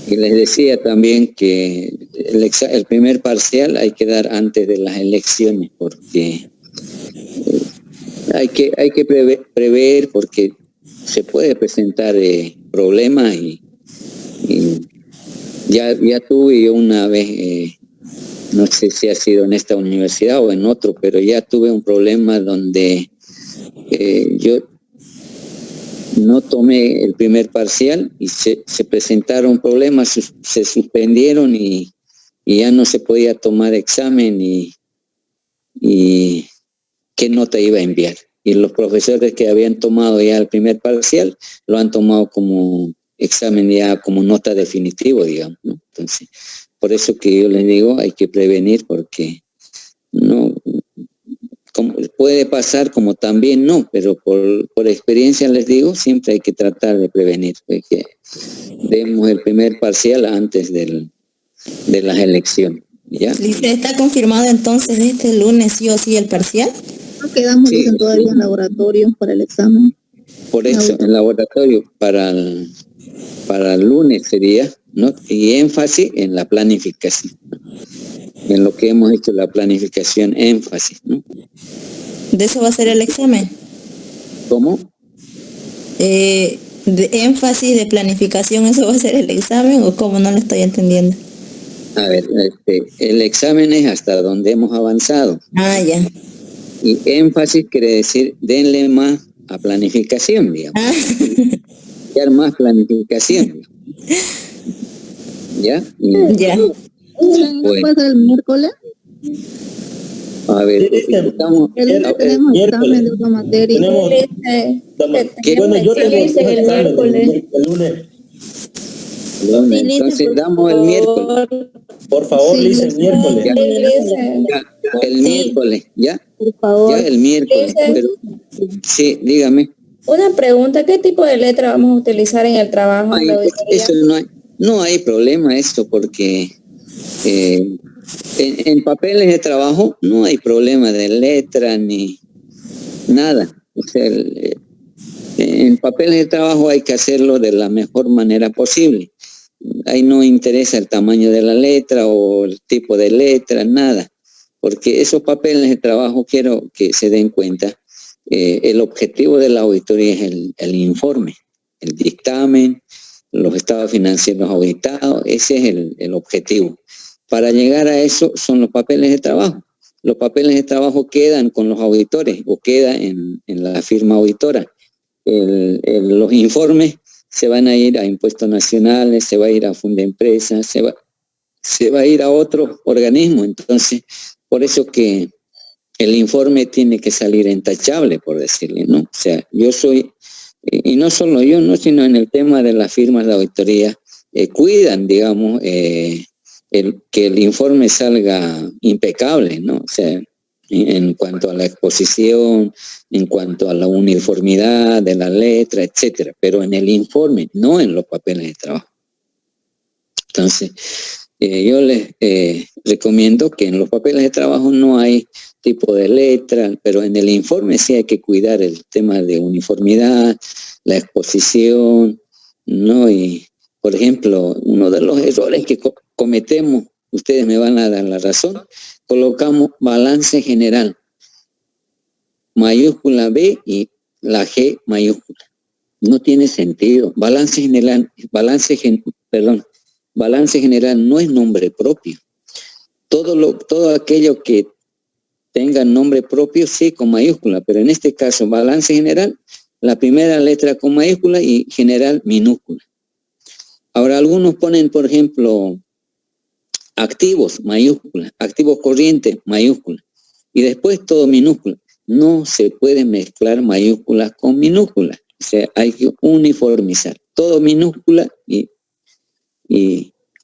les decía también que el primer parcial hay que dar antes de las elecciones porque hay que prever porque se puede presentar problemas y ya tuve yo una vez, no sé si ha sido en esta universidad o en otro, pero ya tuve un problema donde yo no tomé el primer parcial y se presentaron problemas, se suspendieron y ya no se podía tomar examen y qué nota iba a enviar. Y los profesores que habían tomado ya el primer parcial lo han tomado como examen ya como nota definitivo, digamos, ¿no? Entonces, por eso que yo les digo, hay que prevenir porque no puede pasar como también no, pero por experiencia les digo, siempre hay que tratar de prevenir, que demos el primer parcial antes de las elecciones, ¿ya? Lice, ¿está confirmado entonces este lunes sí o sí el parcial? No quedamos, Sí. dicen, todavía en laboratorio para el examen. Por eso, el laboratorio para el lunes sería, ¿no? Y énfasis en la planificación, ¿no? En lo que hemos hecho, la planificación, énfasis, ¿no? ¿De eso va a ser el examen? ¿Cómo? De énfasis, de planificación, ¿eso va a ser el examen o cómo? No lo estoy entendiendo. A ver, el examen es hasta donde hemos avanzado. Ah, ya. Y énfasis quiere decir, denle más a planificación, digamos. Ah. Dar más planificación. ¿Ya? Ya. ¿No puede ser el miércoles? A ver, estamos... El lunes tenemos examen de otra materia. Bueno, yo tengo el examen el lunes. Entonces damos el miércoles. Por favor, Sí, Lice, el miércoles. Ya, el miércoles, ¿ya? Por favor. Ya el miércoles. Pero, sí, dígame. Una pregunta, ¿qué tipo de letra vamos a utilizar en el trabajo de auditoría? Eso no hay problema esto porque en papeles de trabajo no hay problema de letra ni nada. O sea, en papeles de trabajo hay que hacerlo de la mejor manera posible. Ahí no interesa el tamaño de la letra o el tipo de letra, nada. Porque esos papeles de trabajo quiero que se den cuenta. El objetivo de la auditoría es el informe, el dictamen, los estados financieros auditados, ese es el objetivo. Para llegar a eso son los papeles de trabajo. Los papeles de trabajo quedan con los auditores o quedan en la firma auditora. Los informes se van a ir a impuestos nacionales, se va a ir a Fundempresa, se va a ir a otros organismos. Entonces, por eso que el informe tiene que salir intachable, por decirle, ¿no? O sea, yo soy, y no solo yo, no, sino en el tema de las firmas de auditoría, cuidan, digamos, que el informe salga impecable, ¿no? O sea, en cuanto a la exposición, en cuanto a la uniformidad de la letra, etcétera, pero en el informe, no en los papeles de trabajo. Entonces, yo les recomiendo que en los papeles de trabajo no hay tipo de letra, pero en el informe sí hay que cuidar el tema de uniformidad, la exposición, ¿no? Y, por ejemplo, uno de los errores que cometemos, ustedes me van a dar la razón, colocamos balance general, mayúscula B y la G mayúscula. No tiene sentido. Balance general no es nombre propio. Todo aquello que tenga nombre propio, sí, con mayúscula, pero en este caso, balance general la primera letra con mayúscula y general minúscula. Ahora algunos ponen, por ejemplo, activos, mayúscula, activos corrientes, mayúscula, y después todo minúscula. No se puede mezclar mayúsculas con minúsculas, o sea, hay que uniformizar, todo minúscula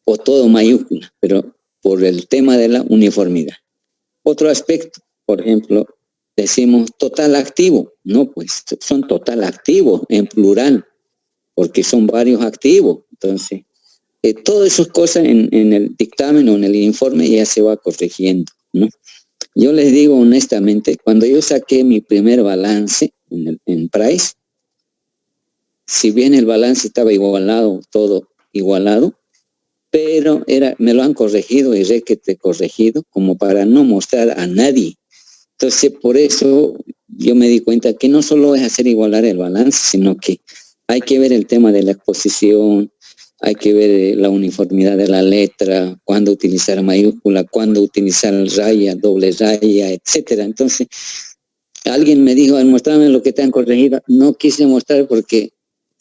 o todo mayúscula, pero por el tema de la uniformidad. Otro aspecto, por ejemplo, decimos total activo, no, pues son total activos en plural, porque son varios activos. Entonces, todas esas cosas en el dictamen o en el informe ya se va corrigiendo, ¿no? Yo les digo honestamente, cuando yo saqué mi primer balance en Price, si bien el balance estaba igualado, todo igualado, pero me lo han corregido y requete corregido como para no mostrar a nadie. Entonces, por eso yo me di cuenta que no solo es hacer igualar el balance, sino que hay que ver el tema de la exposición, hay que ver la uniformidad de la letra, cuándo utilizar mayúscula, cuándo utilizar raya, doble raya, etcétera. Entonces, alguien me dijo, mostrarme lo que te han corregido. No quise mostrar porque,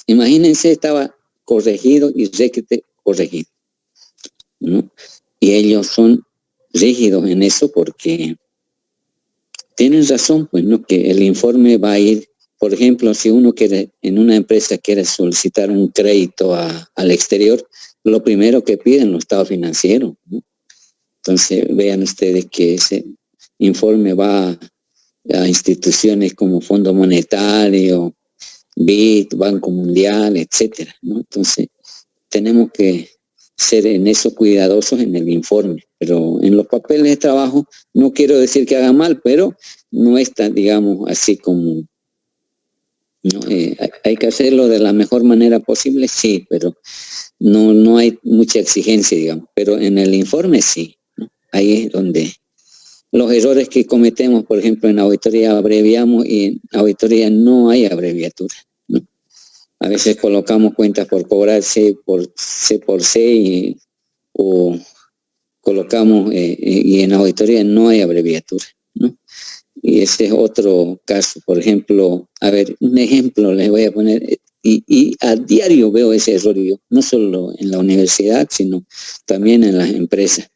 imagínense, estaba corregido y requete corregido, ¿no? Y ellos son rígidos en eso porque tienen razón, pues, ¿no? Que el informe va a ir, por ejemplo, si uno quiere, en una empresa quiere solicitar un crédito al exterior, lo primero que piden los estados financieros, ¿no? Entonces, vean ustedes que ese informe va a instituciones como Fondo Monetario, BID, Banco Mundial, etcétera, ¿no? Entonces, tenemos que ser en eso cuidadosos en el informe, pero en los papeles de trabajo no quiero decir que haga mal, pero no está, digamos, así como, ¿no? Hay que hacerlo de la mejor manera posible, sí, pero no hay mucha exigencia, digamos, pero en el informe sí, ¿no? Ahí es donde los errores que cometemos, por ejemplo, en auditoría abreviamos y en auditoría no hay abreviatura, ¿no? A veces colocamos cuentas por cobrar C por C o colocamos y en auditoría no hay abreviatura, ¿no? Y ese es otro caso. Por ejemplo, a ver, un ejemplo les voy a poner, y a diario veo ese error yo, no solo en la universidad, sino también en las empresas.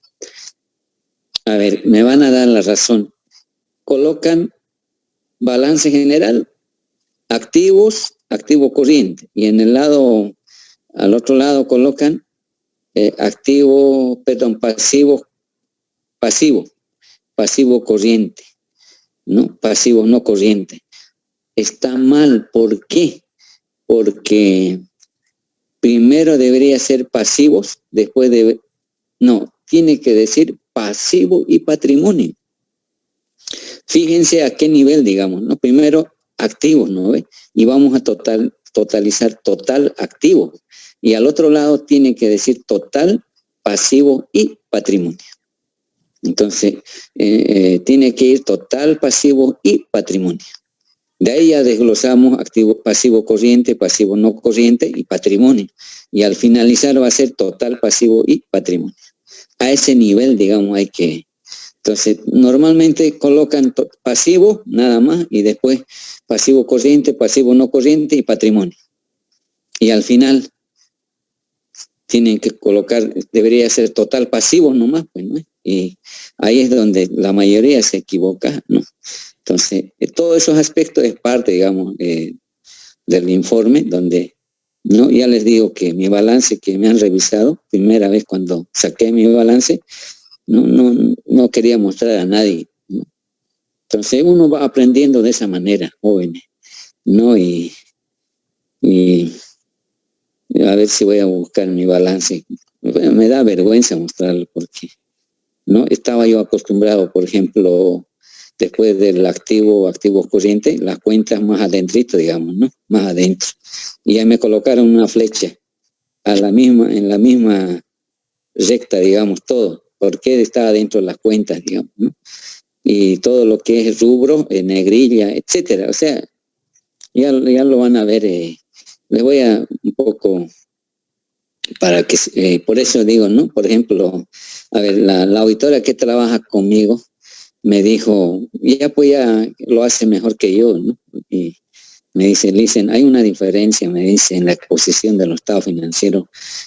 A ver, me van a dar la razón. Colocan balance general, activos, activo corriente, y en el lado, al otro lado colocan pasivo corriente, ¿no? Pasivo no corriente. Está mal, ¿por qué? Porque primero debería ser pasivos, después tiene que decir pasivo y patrimonio. Fíjense a qué nivel, digamos, ¿no? Primero activos, ¿no ve? Y vamos a totalizar total activo. Y al otro lado tiene que decir total, pasivo y patrimonio. Entonces, tiene que ir total, pasivo y patrimonio. De ahí ya desglosamos activo, pasivo corriente, pasivo no corriente y patrimonio. Y al finalizar va a ser total, pasivo y patrimonio. A ese nivel, digamos, hay que... Entonces, normalmente colocan pasivo nada más y después pasivo corriente, pasivo no corriente y patrimonio. Y al final tienen que colocar, debería ser total pasivo nomás, pues, ¿no? Y ahí es donde la mayoría se equivoca, ¿no? Entonces, todos esos aspectos es parte, digamos, del informe, donde, ¿no? Ya les digo que mi balance que me han revisado, primera vez cuando saqué mi balance, no quería mostrar a nadie, ¿no? Entonces uno va aprendiendo de esa manera, jóvenes, ¿no? Y a ver si voy a buscar mi balance. Me da vergüenza mostrarlo porque no estaba yo acostumbrado, por ejemplo, después del activo corriente, las cuentas más adentrito, digamos, ¿no? Más adentro. Y ya me colocaron una flecha en la misma recta, digamos, todo. Porque está dentro de las cuentas, digamos, ¿no? Y todo lo que es rubro, negrilla, etcétera. O sea, ya lo van a ver. Les voy a un poco para que, por eso digo, ¿no? Por ejemplo, a ver, la auditora que trabaja conmigo me dijo, ya pues ya lo hace mejor que yo, ¿no? Y Me dicen, hay una diferencia, me dice, en la exposición de los estados financieros.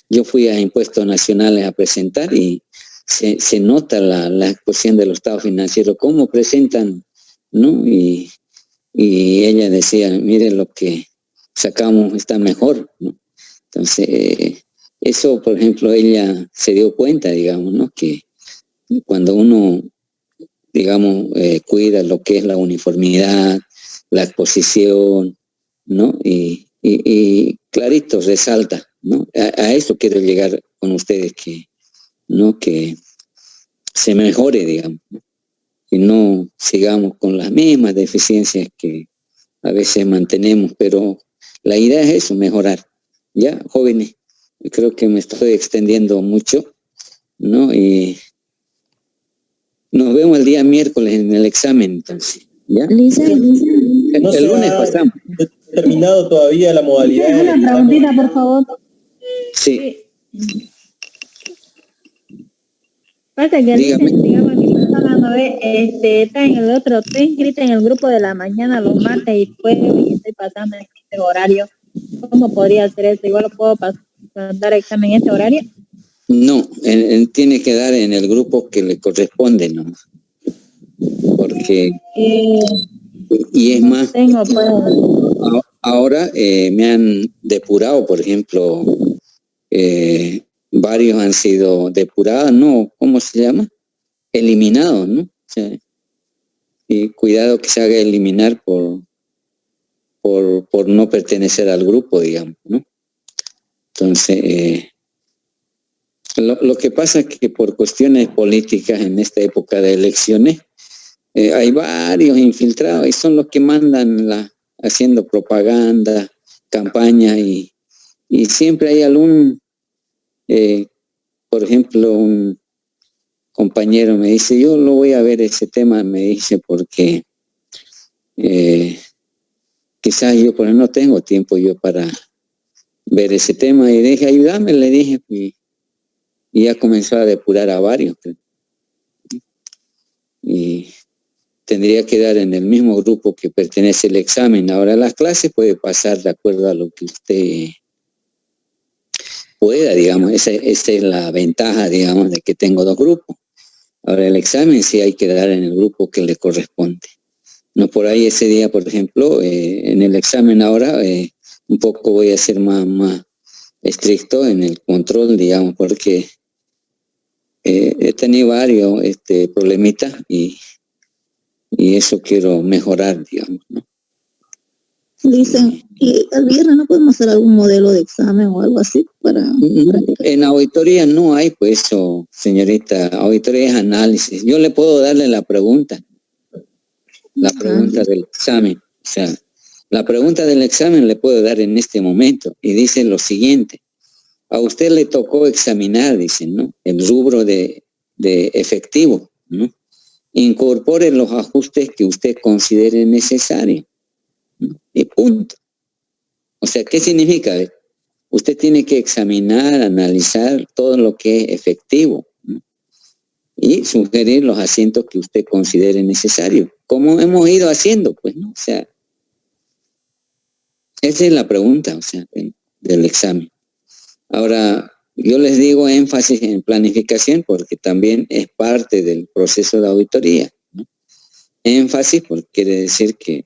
Yo fui a impuestos nacionales a presentar y se nota la exposición de los estados financieros, cómo presentan, ¿no? Y ella decía, mire, lo que sacamos está mejor, ¿no? Entonces, eso, por ejemplo, ella se dio cuenta, digamos, ¿no? Que cuando uno, digamos, cuida lo que es la uniformidad, la exposición, ¿no? Y clarito resalta, ¿no? A eso quiero llegar con ustedes, que, ¿no? Que se mejore, digamos, ¿no? Y no sigamos con las mismas deficiencias que a veces mantenemos, pero la idea es eso, mejorar. Ya, jóvenes, creo que me estoy extendiendo mucho, ¿no? Y nos vemos el día miércoles en el examen, entonces, ¿ya? El lunes pasamos. Terminado todavía la modalidad. Una preguntita, por favor. Sí. Pasa que dicen, digamos, mi persona no está en el otro, estoy inscrita en el grupo de la mañana los martes y jueves y estoy pasando en este horario. ¿Cómo podría hacer eso? ¿Igual lo puedo dar examen en este horario? No, tiene que dar en el grupo que le corresponde, ¿no? Porque y es más, ahora me han depurado, por ejemplo, varios han sido depurados, ¿no? ¿Cómo se llama? Eliminados, ¿no? O sea, y cuidado que se haga eliminar por no pertenecer al grupo, digamos, ¿no? Entonces, lo que pasa es que por cuestiones políticas en esta época de elecciones, hay varios infiltrados y son los que mandan haciendo propaganda, campaña y siempre hay algún, por ejemplo, un compañero me dice, yo lo voy a ver ese tema, me dice, porque quizás yo por no tengo tiempo yo para ver ese tema, y dije, ayúdame, le dije, y ya comenzó a depurar a varios. Y tendría que dar en el mismo grupo que pertenece el examen. Ahora las clases puede pasar de acuerdo a lo que usted pueda, digamos. Esa es la ventaja, digamos, de que tengo dos grupos. Ahora el examen sí hay que dar en el grupo que le corresponde. No por ahí ese día, por ejemplo, en el examen ahora un poco voy a ser más estricto en el control, digamos, porque he tenido varios problemitas y eso quiero mejorar, digamos, ¿no? Dicen, y el viernes no podemos hacer algún modelo de examen o algo así para practicar. En auditoría no hay, pues eso, señorita. Auditoría es análisis. Yo le puedo darle la pregunta del examen. O sea, la pregunta del examen le puedo dar en este momento y dice lo siguiente. A usted le tocó examinar, dicen, ¿no? El rubro de efectivo, ¿no? Incorpore los ajustes que usted considere necesarios, ¿no? Y punto. O sea, ¿qué significa? Usted tiene que examinar, analizar todo lo que es efectivo, ¿no? Y sugerir los asientos que usted considere necesarios, como hemos ido haciendo, pues, ¿no? O sea, esa es la pregunta, o sea, del examen. Ahora, yo les digo énfasis en planificación porque también es parte del proceso de auditoría, ¿no? Énfasis porque quiere decir que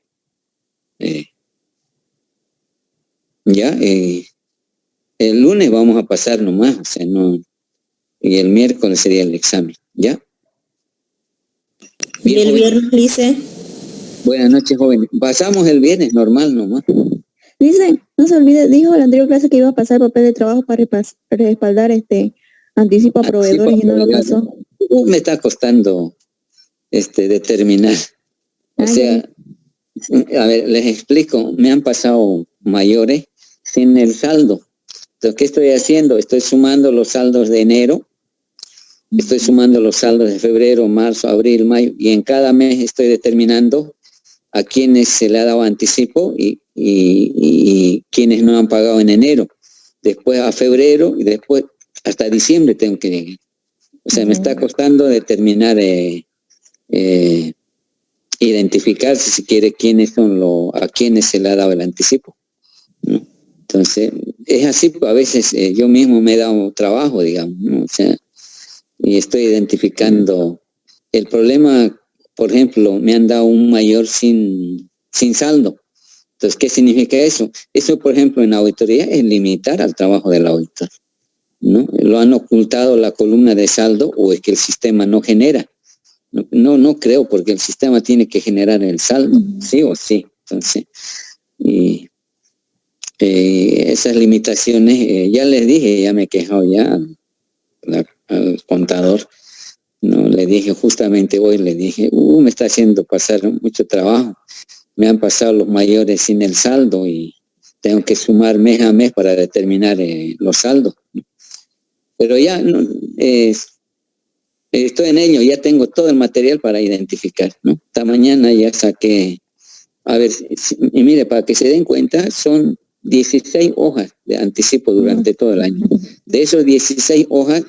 el lunes vamos a pasar nomás, o sea, no, y el miércoles sería el examen, ¿ya? ¿Y el viernes, dice? Buenas noches, jóvenes. Pasamos el viernes normal nomás. Dicen, no se olvide, dijo en la anterior clase que iba a pasar papel de trabajo para respaldar anticipo a proveedores y no lo pasó. Me está costando determinar. O sea, a ver, les explico, me han pasado mayores sin el saldo. Entonces, ¿qué estoy haciendo? Estoy sumando los saldos de enero, estoy sumando los saldos de febrero, marzo, abril, mayo, y en cada mes estoy determinando a quienes se le ha dado anticipo y quienes no han pagado en enero. Después a febrero y después hasta diciembre tengo que llegar. O sea, me está costando determinar identificar, si se quiere, a quiénes se le ha dado el anticipo, ¿no? Entonces, es así, a veces yo mismo me he dado trabajo, digamos, ¿no? O sea, y estoy identificando el problema. Por ejemplo, me han dado un mayor sin saldo. Entonces, ¿qué significa eso? Eso, por ejemplo, en auditoría es limitar al trabajo del auditor, ¿no? Lo han ocultado la columna de saldo, o es que el sistema no genera. No creo, porque el sistema tiene que generar el saldo, sí o sí. Entonces, y esas limitaciones, ya les dije, ya me he quejado ya al contador, no, le dije justamente hoy, le dije, me está haciendo pasar mucho trabajo, me han pasado los mayores sin el saldo y tengo que sumar mes a mes para determinar los saldos, ¿no? Pero ya estoy en ello, ya tengo todo el material para identificar, ¿no? Esta mañana ya saqué, a ver, y mire, para que se den cuenta, son 16 hojas de anticipo durante todo el año. De esos 16 hojas,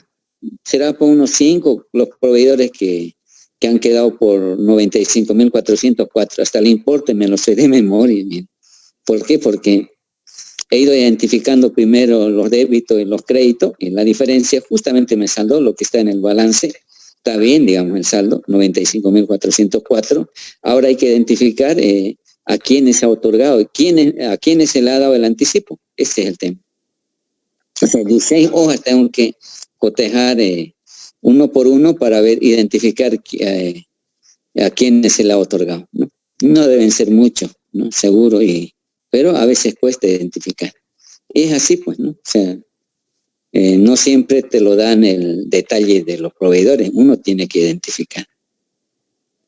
será por unos 5 los proveedores que han quedado por 95.404. Hasta el importe me lo sé de memoria. Mire. ¿Por qué? Porque he ido identificando primero los débitos y los créditos, y la diferencia justamente me saldó lo que está en el balance. Está bien, digamos, el saldo, 95.404. Ahora hay que identificar a quiénes se ha otorgado, a quiénes se le ha dado el anticipo. Ese es el tema. O sea, 16 hojas tengo que cotejar uno por uno para identificar a quiénes se le ha otorgado, ¿no? No deben ser muchos, ¿no? Seguro, pero a veces cuesta identificar. Es así, pues, ¿no? O sea, no siempre te lo dan el detalle de los proveedores, uno tiene que identificar.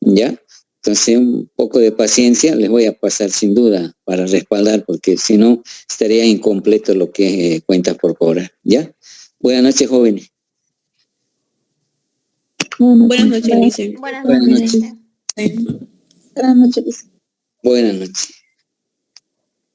¿Ya? Entonces, un poco de paciencia les voy a pasar sin duda para respaldar, porque si no, estaría incompleto lo que es cuentas por cobrar. ¿Ya? Buenas noches, jóvenes. Buenas noches, Alicia. Buenas noches. Buenas noches. Buenas noches.